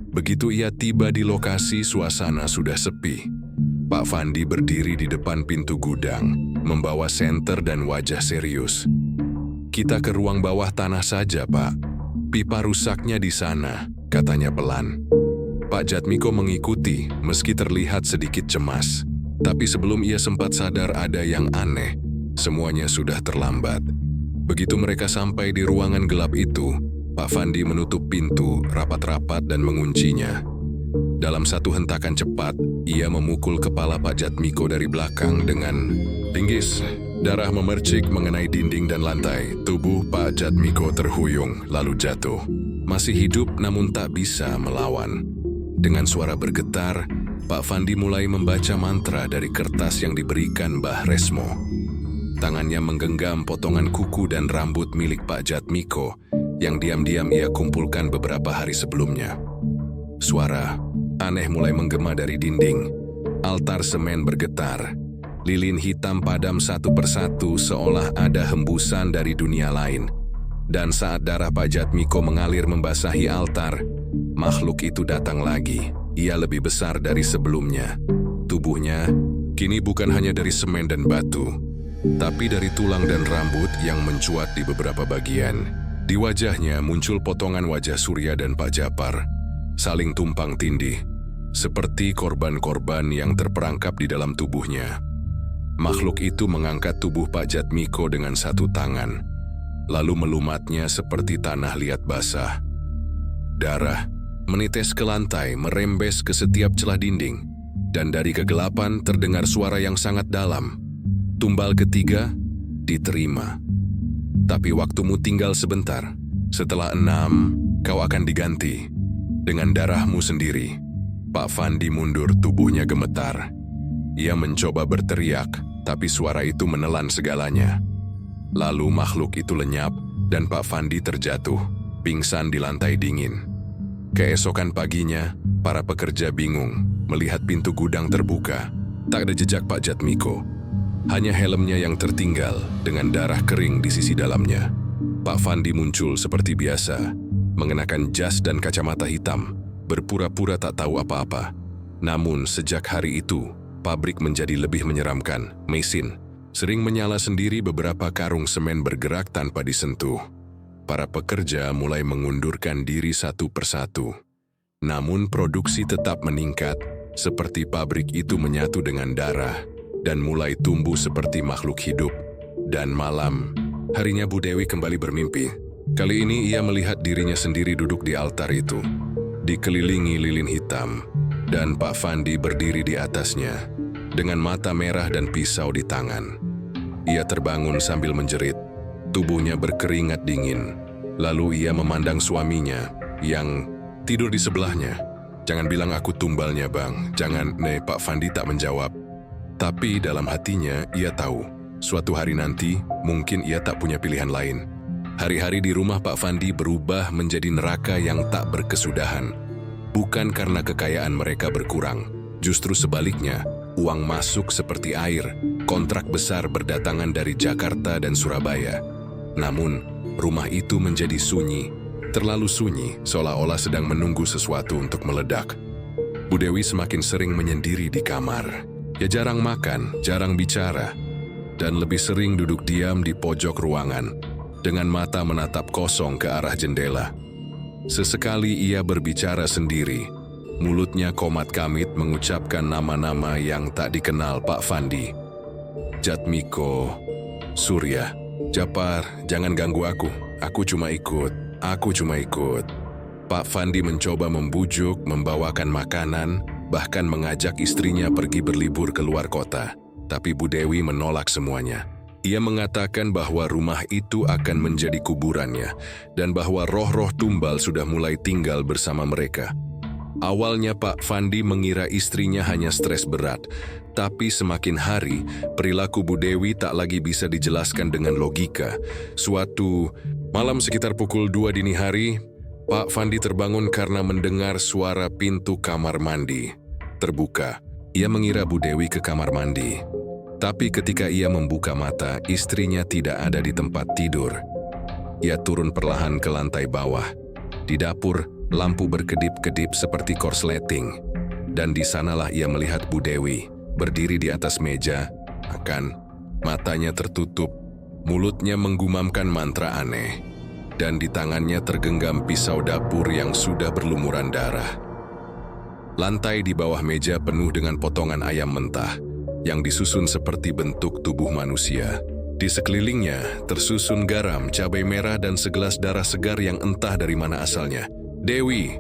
Begitu ia tiba di lokasi, suasana sudah sepi. Pak Fandi berdiri di depan pintu gudang, membawa senter dan wajah serius. "Kita ke ruang bawah tanah saja, Pak. Pipa rusaknya di sana," katanya pelan. Pak Jatmiko mengikuti, meski terlihat sedikit cemas. Tapi sebelum ia sempat sadar ada yang aneh, semuanya sudah terlambat. Begitu mereka sampai di ruangan gelap itu, Pak Fandi menutup pintu rapat-rapat dan menguncinya. Dalam satu hentakan cepat, ia memukul kepala Pak Jatmiko dari belakang dengan linggis. Darah memercik mengenai dinding dan lantai. Tubuh Pak Jatmiko terhuyung, lalu jatuh. Masih hidup namun tak bisa melawan. Dengan suara bergetar, Pak Fandi mulai membaca mantra dari kertas yang diberikan Mbah Resmo. Tangannya menggenggam potongan kuku dan rambut milik Pak Jatmiko yang diam-diam ia kumpulkan beberapa hari sebelumnya. Suara aneh mulai menggema dari dinding. Altar semen bergetar. Lilin hitam padam satu persatu seolah ada hembusan dari dunia lain. Dan saat darah Pak Jatmiko mengalir membasahi altar, makhluk itu datang lagi. Ia lebih besar dari sebelumnya. Tubuhnya kini bukan hanya dari semen dan batu, tapi dari tulang dan rambut yang mencuat di beberapa bagian. Di wajahnya muncul potongan wajah Surya dan Pak Japar, saling tumpang tindih, seperti korban-korban yang terperangkap di dalam tubuhnya. Makhluk itu mengangkat tubuh Pak Jatmiko dengan satu tangan, lalu melumatnya seperti tanah liat basah. Darah menites ke lantai, merembes ke setiap celah dinding, dan dari kegelapan terdengar suara yang sangat dalam. Tumbal ketiga diterima. Tapi waktumu tinggal sebentar. Setelah 6, kau akan diganti. Dengan darahmu sendiri. Pak Fandi mundur, tubuhnya gemetar. Ia mencoba berteriak, tapi suara itu menelan segalanya. Lalu makhluk itu lenyap, dan Pak Fandi terjatuh, pingsan di lantai dingin. Keesokan paginya, para pekerja bingung melihat pintu gudang terbuka. Tak ada jejak Pak Jatmiko. Hanya helmnya yang tertinggal dengan darah kering di sisi dalamnya. Pak Fandi muncul seperti biasa, mengenakan jas dan kacamata hitam, berpura-pura tak tahu apa-apa. Namun sejak hari itu, pabrik menjadi lebih menyeramkan. Mesin sering menyala sendiri, beberapa karung semen bergerak tanpa disentuh. Para pekerja mulai mengundurkan diri satu persatu. Namun produksi tetap meningkat, seperti pabrik itu menyatu dengan darah dan mulai tumbuh seperti makhluk hidup. Dan malam, harinya Bu Dewi kembali bermimpi. Kali ini ia melihat dirinya sendiri duduk di altar itu, dikelilingi lilin hitam, dan Pak Fandi berdiri di atasnya, dengan mata merah dan pisau di tangan. Ia terbangun sambil menjerit, tubuhnya berkeringat dingin. Lalu ia memandang suaminya, yang tidur di sebelahnya. Jangan bilang aku tumbalnya bang, jangan. Pak Fandi tak menjawab. Tapi dalam hatinya ia tahu, suatu hari nanti mungkin ia tak punya pilihan lain. Hari-hari di rumah Pak Fandi berubah menjadi neraka yang tak berkesudahan. Bukan karena kekayaan mereka berkurang, justru sebaliknya, uang masuk seperti air, kontrak besar berdatangan dari Jakarta dan Surabaya. Namun, rumah itu menjadi sunyi, terlalu sunyi, seolah-olah sedang menunggu sesuatu untuk meledak. Bu Dewi semakin sering menyendiri di kamar. Ia jarang makan, jarang bicara, dan lebih sering duduk diam di pojok ruangan, dengan mata menatap kosong ke arah jendela. Sesekali ia berbicara sendiri, mulutnya komat-kamit mengucapkan nama-nama yang tak dikenal Pak Fandi. Jatmiko, Surya, Japar, jangan ganggu aku cuma ikut. Pak Fandi mencoba membujuk, membawakan makanan, bahkan mengajak istrinya pergi berlibur ke luar kota. Tapi Bu Dewi menolak semuanya. Ia mengatakan bahwa rumah itu akan menjadi kuburannya, dan bahwa roh-roh tumbal sudah mulai tinggal bersama mereka. Awalnya Pak Fandi mengira istrinya hanya stres berat, tapi semakin hari, perilaku Bu Dewi tak lagi bisa dijelaskan dengan logika. Suatu malam sekitar pukul 2 dini hari, Pak Fandi terbangun karena mendengar suara pintu kamar mandi terbuka. Ia mengira Bu Dewi ke kamar mandi. Tapi ketika ia membuka mata, istrinya tidak ada di tempat tidur. Ia turun perlahan ke lantai bawah. Di dapur, lampu berkedip-kedip seperti korsleting. Dan di sanalah ia melihat Bu Dewi, berdiri di atas meja, matanya tertutup, mulutnya menggumamkan mantra aneh. Dan di tangannya tergenggam pisau dapur yang sudah berlumuran darah. Lantai di bawah meja penuh dengan potongan ayam mentah, yang disusun seperti bentuk tubuh manusia. Di sekelilingnya tersusun garam, cabai merah, dan segelas darah segar yang entah dari mana asalnya. "Dewi,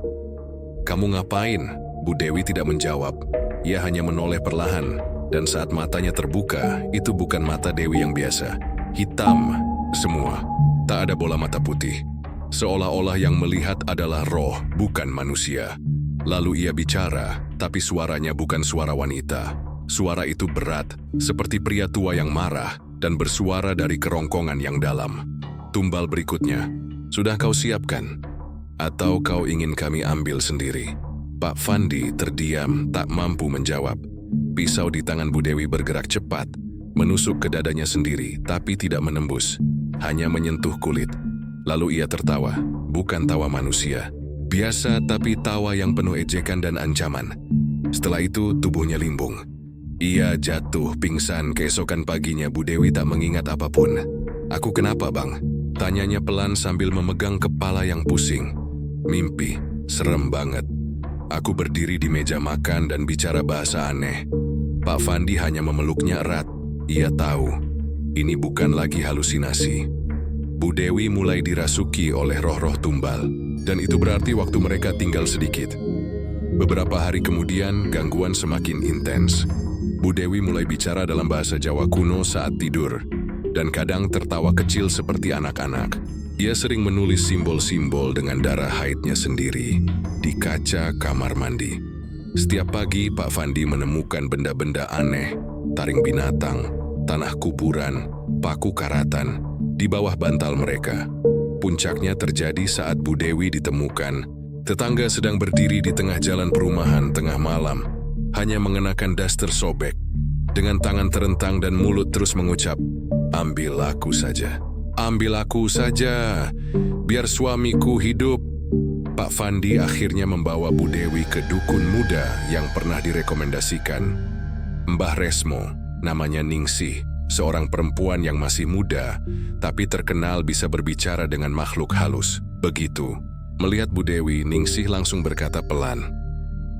kamu ngapain?" Bu Dewi tidak menjawab. Ia hanya menoleh perlahan, dan saat matanya terbuka, itu bukan mata Dewi yang biasa. Hitam semua, tak ada bola mata putih. Seolah-olah yang melihat adalah roh, bukan manusia. Lalu ia bicara, tapi suaranya bukan suara wanita. Suara itu berat, seperti pria tua yang marah, dan bersuara dari kerongkongan yang dalam. "Tumbal berikutnya, sudah kau siapkan? Atau kau ingin kami ambil sendiri?" Pak Fandi terdiam, tak mampu menjawab. Pisau di tangan Bu Dewi bergerak cepat, menusuk ke dadanya sendiri, tapi tidak menembus, hanya menyentuh kulit. Lalu ia tertawa, bukan tawa manusia. Biasa, tapi tawa yang penuh ejekan dan ancaman. Setelah itu, tubuhnya limbung. Ia jatuh pingsan. Keesokan paginya Bu Dewi tak mengingat apapun. "Aku kenapa bang?" tanyanya pelan sambil memegang kepala yang pusing. "Mimpi, serem banget. Aku berdiri di meja makan dan bicara bahasa aneh." Pak Fandi hanya memeluknya erat. Ia tahu, ini bukan lagi halusinasi. Bu Dewi mulai dirasuki oleh roh-roh tumbal, dan itu berarti waktu mereka tinggal sedikit. Beberapa hari kemudian, gangguan semakin intens. Bu Dewi mulai bicara dalam bahasa Jawa kuno saat tidur. dan kadang tertawa kecil seperti anak-anak. Ia sering menulis simbol-simbol dengan darah haidnya sendiri di kaca kamar mandi. Setiap pagi Pak Fandi menemukan benda-benda aneh, taring binatang, tanah kuburan, paku karatan di bawah bantal mereka. Puncaknya terjadi saat Bu Dewi ditemukan. Tetangga sedang berdiri di tengah jalan perumahan tengah malam, hanya mengenakan daster sobek, dengan tangan terentang dan mulut terus mengucap, "Ambil aku saja. Ambil aku saja, biar suamiku hidup." Pak Fandi akhirnya membawa Bu Dewi ke dukun muda yang pernah direkomendasikan. Mbah Resmo, namanya Ningsih, seorang perempuan yang masih muda, tapi terkenal bisa berbicara dengan makhluk halus. Begitu, melihat Bu Dewi, Ningsih langsung berkata pelan,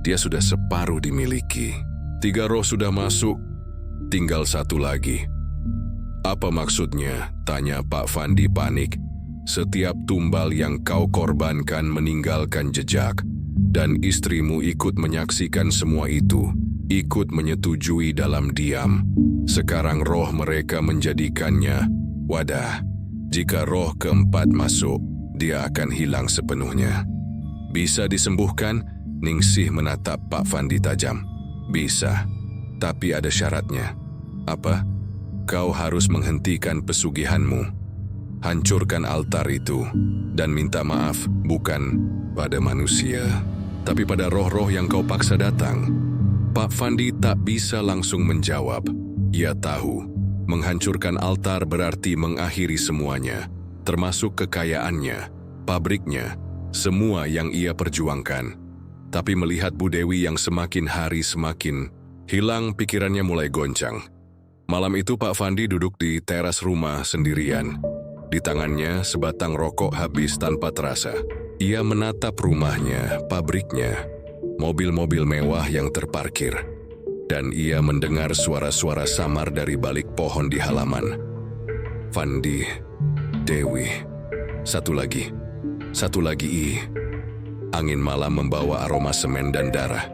"Dia sudah separuh dimiliki. 3 roh sudah masuk, tinggal 1 lagi." "Apa maksudnya?" tanya Pak Fandi panik. "Setiap tumbal yang kau korbankan meninggalkan jejak, dan istrimu ikut menyaksikan semua itu, ikut menyetujui dalam diam. Sekarang roh mereka menjadikannya wadah. Jika roh keempat masuk, dia akan hilang sepenuhnya." "Bisa disembuhkan?" Ningsih menatap Pak Fandi tajam. "Bisa, tapi ada syaratnya." "Apa?" "Kau harus menghentikan pesugihanmu. Hancurkan altar itu dan minta maaf bukan pada manusia, tapi pada roh-roh yang kau paksa datang." Pak Fandi tak bisa langsung menjawab. Ia tahu, menghancurkan altar berarti mengakhiri semuanya, termasuk kekayaannya, pabriknya, semua yang ia perjuangkan. Tapi melihat Bu Dewi yang semakin hari semakin hilang, pikirannya mulai goncang. Malam itu Pak Fandi duduk di teras rumah sendirian. Di tangannya sebatang rokok habis tanpa terasa. Ia menatap rumahnya, pabriknya, mobil-mobil mewah yang terparkir. Dan ia mendengar suara-suara samar dari balik pohon di halaman. "Fandi, Dewi, satu lagi. Angin malam membawa aroma semen dan darah.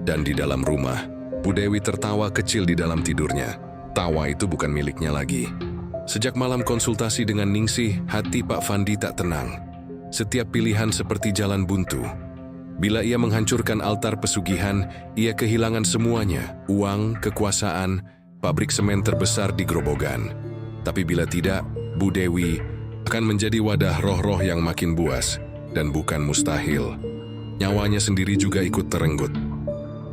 Dan di dalam rumah, Bu Dewi tertawa kecil di dalam tidurnya. Tawa itu bukan miliknya lagi. Sejak malam konsultasi dengan Ningsih, hati Pak Fandi tak tenang. Setiap pilihan seperti jalan buntu. Bila ia menghancurkan altar pesugihan, ia kehilangan semuanya, uang, kekuasaan, pabrik semen terbesar di Grobogan. Tapi bila tidak, Bu Dewi akan menjadi wadah roh-roh yang makin buas, dan bukan mustahil. Nyawanya sendiri juga ikut terenggut.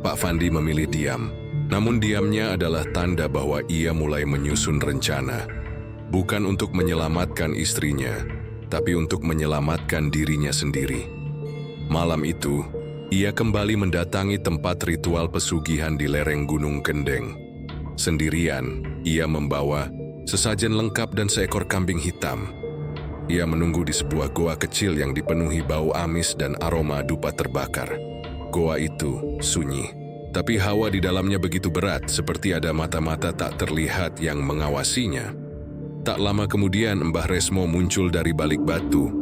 Pak Fandi memilih diam, namun diamnya adalah tanda bahwa ia mulai menyusun rencana. Bukan untuk menyelamatkan istrinya, tapi untuk menyelamatkan dirinya sendiri. Malam itu, ia kembali mendatangi tempat ritual pesugihan di lereng Gunung Kendeng. Sendirian, ia membawa sesajen lengkap dan seekor kambing hitam. Ia menunggu di sebuah goa kecil yang dipenuhi bau amis dan aroma dupa terbakar. Goa itu sunyi, tapi hawa di dalamnya begitu berat, seperti ada mata-mata tak terlihat yang mengawasinya. Tak lama kemudian Mbah Resmo muncul dari balik batu.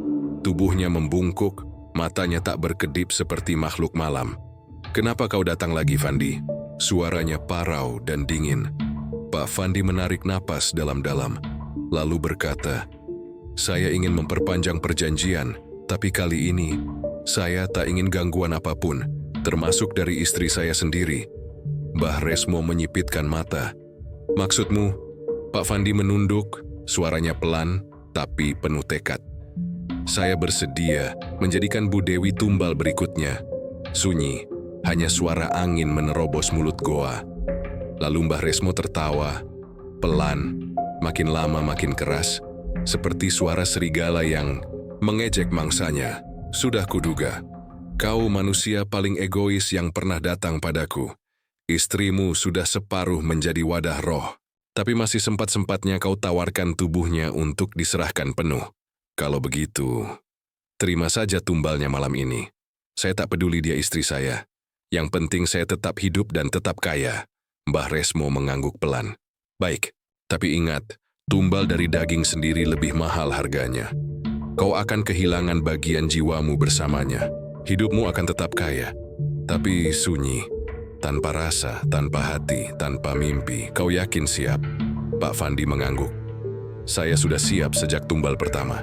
Tubuhnya membungkuk, matanya tak berkedip seperti makhluk malam. "Kenapa kau datang lagi, Fandi?" Suaranya parau dan dingin. Pak Fandi menarik napas dalam-dalam, lalu berkata, "Saya ingin memperpanjang perjanjian, tapi kali ini saya tak ingin gangguan apapun, termasuk dari istri saya sendiri." Mbah Resmo menyipitkan mata. "Maksudmu?" Pak Fandi menunduk, suaranya pelan tapi penuh tekad. "Saya bersedia menjadikan Bu Dewi tumbal berikutnya." Sunyi, hanya suara angin menerobos mulut goa. Lalu Mbah Resmo tertawa, pelan, makin lama makin keras, seperti suara serigala yang mengejek mangsanya. "Sudah kuduga, kau manusia paling egois yang pernah datang padaku. Istrimu sudah separuh menjadi wadah roh, tapi masih sempat-sempatnya kau tawarkan tubuhnya untuk diserahkan penuh. Kalau begitu, terima saja tumbalnya malam ini. Saya tak peduli dia istri saya. Yang penting saya tetap hidup dan tetap kaya." Mbah Resmo mengangguk pelan. "Baik, tapi ingat, tumbal dari daging sendiri lebih mahal harganya. Kau akan kehilangan bagian jiwamu bersamanya. Hidupmu akan tetap kaya, tapi sunyi, tanpa rasa, tanpa hati, tanpa mimpi. Kau yakin siap?" Pak Fandi mengangguk. Saya sudah siap sejak tumbal pertama.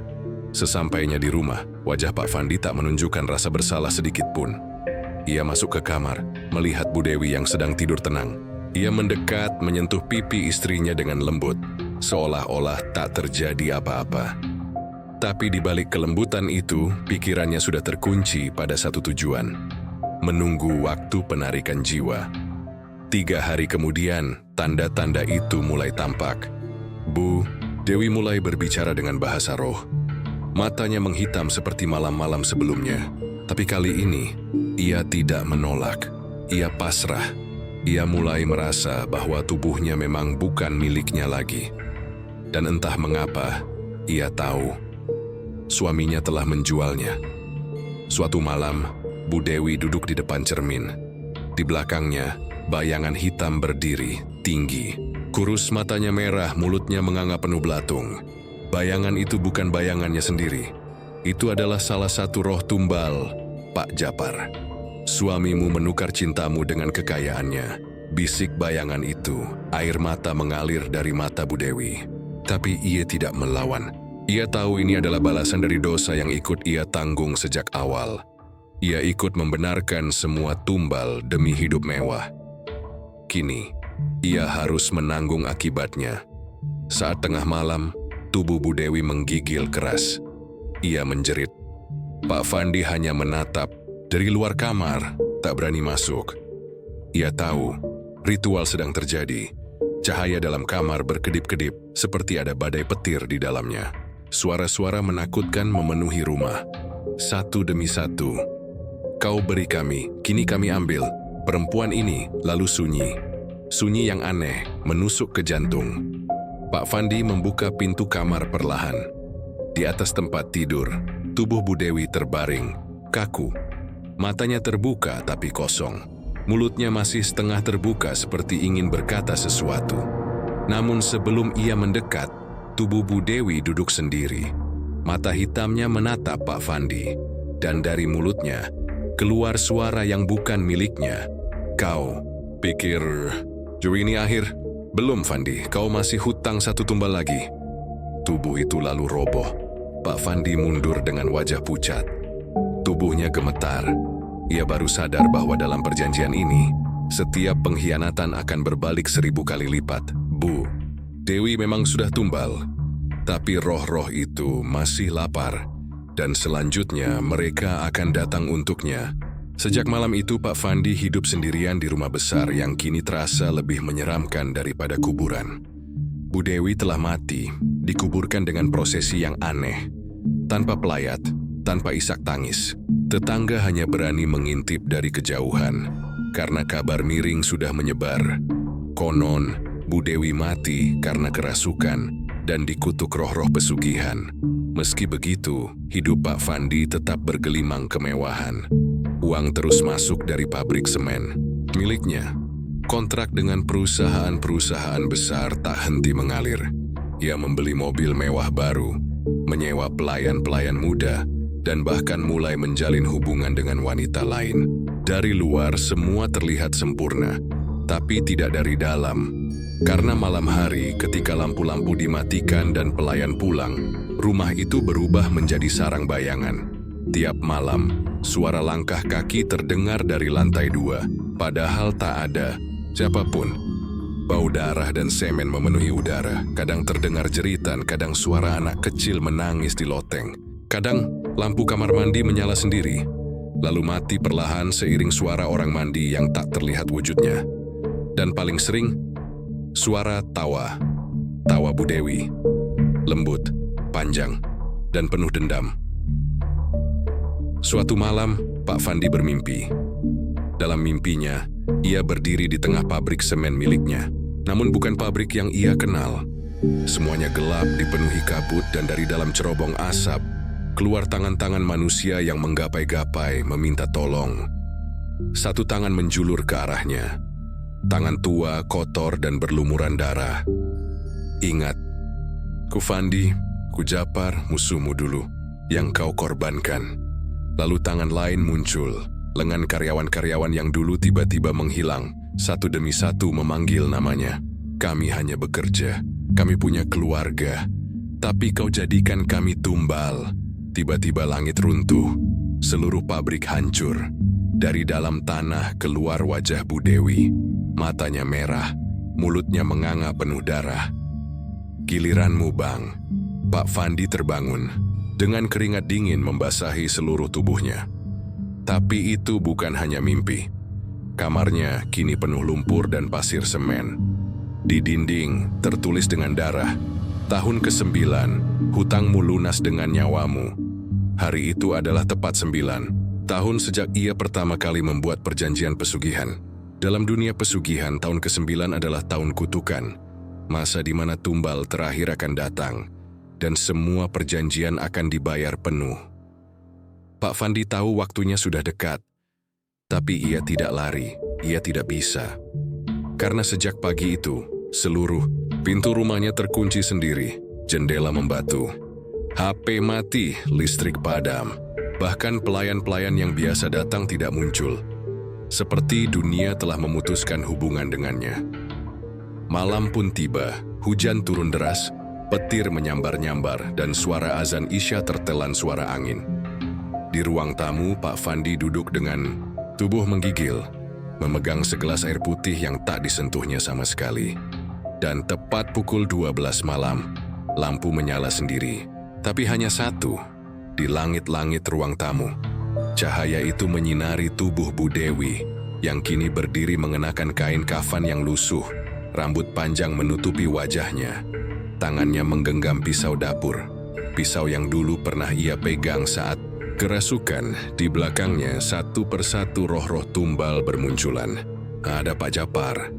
Sesampainya di rumah, wajah Pak Fandi tak menunjukkan rasa bersalah sedikit pun. Ia masuk ke kamar, melihat Bu Dewi yang sedang tidur tenang. Ia mendekat, menyentuh pipi istrinya dengan lembut, seolah-olah tak terjadi apa-apa. Tapi di balik kelembutan itu, pikirannya sudah terkunci pada satu tujuan: menunggu waktu penarikan jiwa. 3 hari kemudian, tanda-tanda itu mulai tampak. Bu Dewi mulai berbicara dengan bahasa roh. Matanya menghitam seperti malam-malam sebelumnya. Tapi kali ini, ia tidak menolak. Ia pasrah. Ia mulai merasa bahwa tubuhnya memang bukan miliknya lagi. Dan entah mengapa, ia tahu suaminya telah menjualnya. Suatu malam, Bu Dewi duduk di depan cermin. Di belakangnya, bayangan hitam berdiri, tinggi. Kurus matanya merah, mulutnya menganga penuh belatung. Bayangan itu bukan bayangannya sendiri. Itu adalah salah satu roh tumbal, Pak Japar. Suamimu menukar cintamu dengan kekayaannya. Bisik bayangan itu, air mata mengalir dari mata Bu Dewi. Tapi ia tidak melawan. Ia tahu ini adalah balasan dari dosa yang ikut ia tanggung sejak awal. Ia ikut membenarkan semua tumbal demi hidup mewah. Kini, ia harus menanggung akibatnya. Saat tengah malam, tubuh Bu Dewi menggigil keras. Ia menjerit. Pak Fandi hanya menatap dari luar kamar, tak berani masuk. Ia tahu, ritual sedang terjadi. Cahaya dalam kamar berkedip-kedip, seperti ada badai petir di dalamnya. Suara-suara menakutkan memenuhi rumah. Satu demi satu. Kau beri kami, kini kami ambil. Perempuan ini lalu sunyi. Sunyi yang aneh, menusuk ke jantung. Pak Fandi membuka pintu kamar perlahan. Di atas tempat tidur, tubuh Bu Dewi terbaring, kaku. Matanya terbuka tapi kosong. Mulutnya masih setengah terbuka seperti ingin berkata sesuatu. Namun sebelum ia mendekat, tubuh Bu Dewi duduk sendiri. Mata hitamnya menatap Pak Fandi. Dan dari mulutnya, keluar suara yang bukan miliknya. Kau pikir juri ini akhir? Belum, Fandi, kau masih hutang 1 tumbal lagi. Tubuh itu lalu roboh. Pak Fandi mundur dengan wajah pucat. Tubuhnya gemetar. Ia baru sadar bahwa dalam perjanjian ini, setiap pengkhianatan akan berbalik 1000 kali lipat. Bu Dewi memang sudah tumbal, tapi roh-roh itu masih lapar. Dan selanjutnya mereka akan datang untuknya. Sejak malam itu Pak Fandi hidup sendirian di rumah besar yang kini terasa lebih menyeramkan daripada kuburan. Bu Dewi telah mati, dikuburkan dengan prosesi yang aneh. Tanpa pelayat, tanpa isak tangis. Tetangga hanya berani mengintip dari kejauhan, karena kabar miring sudah menyebar. Konon, Bu Dewi mati karena kerasukan dan dikutuk roh-roh pesugihan. Meski begitu, hidup Pak Fandi tetap bergelimang kemewahan. Uang terus masuk dari pabrik semen miliknya. Kontrak dengan perusahaan-perusahaan besar tak henti mengalir. Ia membeli mobil mewah baru, menyewa pelayan-pelayan muda, dan bahkan mulai menjalin hubungan dengan wanita lain. Dari luar semua terlihat sempurna, tapi tidak dari dalam. Karena malam hari ketika lampu-lampu dimatikan dan pelayan pulang, rumah itu berubah menjadi sarang bayangan. Tiap malam, suara langkah kaki terdengar dari lantai 2, padahal tak ada siapapun. Bau darah dan semen memenuhi udara. Kadang terdengar jeritan, kadang suara anak kecil menangis di loteng. Kadang lampu kamar mandi menyala sendiri, lalu mati perlahan seiring suara orang mandi yang tak terlihat wujudnya. Dan paling sering, suara tawa Bu Dewi. Lembut, panjang, dan penuh dendam. Suatu malam, Pak Fandi bermimpi. Dalam mimpinya, ia berdiri di tengah pabrik semen miliknya. Namun bukan pabrik yang ia kenal. Semuanya gelap, dipenuhi kabut, dan dari dalam cerobong asap, keluar tangan-tangan manusia yang menggapai-gapai meminta tolong. Satu tangan menjulur ke arahnya. Tangan tua, kotor, dan berlumuran darah. Ingat, ku Fandi, ku Japar, musuhmu dulu, yang kau korbankan. Lalu tangan lain muncul, lengan karyawan-karyawan yang dulu tiba-tiba menghilang, satu demi satu memanggil namanya. Kami hanya bekerja, kami punya keluarga, Tapi kau jadikan kami tumbal. Tiba-tiba langit runtuh, seluruh pabrik hancur. Dari dalam tanah keluar wajah Bu Dewi. Matanya merah, mulutnya menganga penuh darah. Giliranmu, Bang. Pak Fandi terbangun, dengan keringat dingin membasahi seluruh tubuhnya. Tapi itu bukan hanya mimpi. Kamarnya kini penuh lumpur dan pasir semen. Di dinding tertulis dengan darah, "Tahun ke-9, hutangmu lunas dengan nyawamu." Hari itu adalah tepat 9 tahun sejak ia pertama kali membuat perjanjian pesugihan. Dalam dunia pesugihan, tahun ke-9 adalah tahun kutukan, masa di mana tumbal terakhir akan datang, dan semua perjanjian akan dibayar penuh. Pak Fandi tahu waktunya sudah dekat, tapi ia tidak lari, ia tidak bisa. Karena sejak pagi itu, seluruh pintu rumahnya terkunci sendiri, jendela membatu. HP mati, listrik padam. Bahkan pelayan-pelayan yang biasa datang tidak muncul. Seperti dunia telah memutuskan hubungan dengannya. Malam pun tiba, hujan turun deras, petir menyambar-nyambar, dan suara azan Isya tertelan suara angin. Di ruang tamu, Pak Fandi duduk dengan tubuh menggigil, memegang segelas air putih yang tak disentuhnya sama sekali. Dan tepat pukul 12 malam, lampu menyala sendiri. Tapi hanya satu, di langit-langit ruang tamu. Cahaya itu menyinari tubuh Bu Dewi, yang kini berdiri mengenakan kain kafan yang lusuh, rambut panjang menutupi wajahnya. Tangannya menggenggam pisau dapur, pisau yang dulu pernah ia pegang saat kerasukan. Di belakangnya, satu persatu roh-roh tumbal bermunculan. Ada Pak Japar,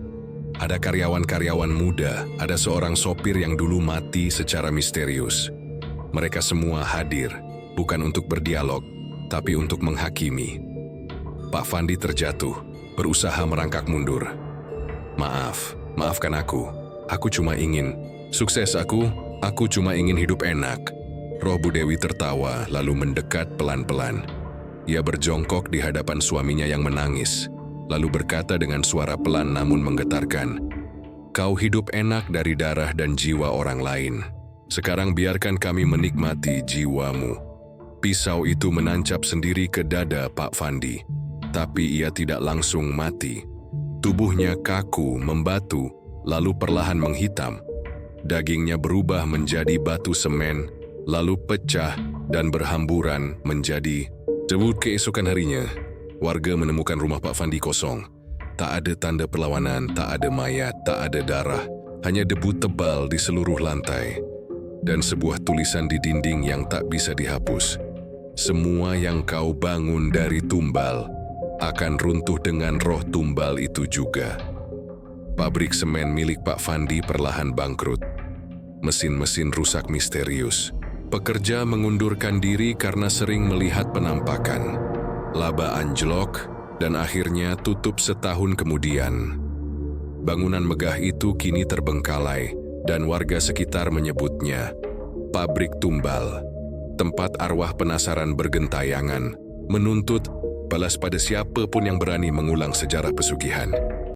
ada karyawan-karyawan muda, ada seorang sopir yang dulu mati secara misterius. Mereka semua hadir, bukan untuk berdialog, tapi untuk menghakimi. Pak Fandi terjatuh, berusaha merangkak mundur. Maafkan aku. Aku cuma ingin sukses aku cuma ingin hidup enak. Roh Bu Dewi tertawa, lalu mendekat pelan-pelan. Ia berjongkok di hadapan suaminya yang menangis, lalu berkata dengan suara pelan namun menggetarkan, "Kau hidup enak dari darah dan jiwa orang lain. Sekarang biarkan kami menikmati jiwamu." Pisau itu menancap sendiri ke dada Pak Fandi, tapi ia tidak langsung mati. Tubuhnya kaku, membatu, lalu perlahan menghitam. Dagingnya berubah menjadi batu semen, lalu pecah dan berhamburan menjadi debu. Keesokan harinya, warga menemukan rumah Pak Fandi kosong. Tak ada tanda perlawanan, tak ada mayat, tak ada darah, hanya debu tebal di seluruh lantai. Dan sebuah tulisan di dinding yang tak bisa dihapus. "Semua yang kau bangun dari tumbal akan runtuh dengan roh tumbal itu juga." Pabrik semen milik Pak Fandi perlahan bangkrut. Mesin-mesin rusak misterius. Pekerja mengundurkan diri karena sering melihat penampakan. Laba anjlok dan akhirnya tutup setahun kemudian. Bangunan megah itu kini terbengkalai dan warga sekitar menyebutnya pabrik tumbal. Tempat arwah penasaran bergentayangan, menuntut balas pada siapapun yang berani mengulang sejarah pesugihan.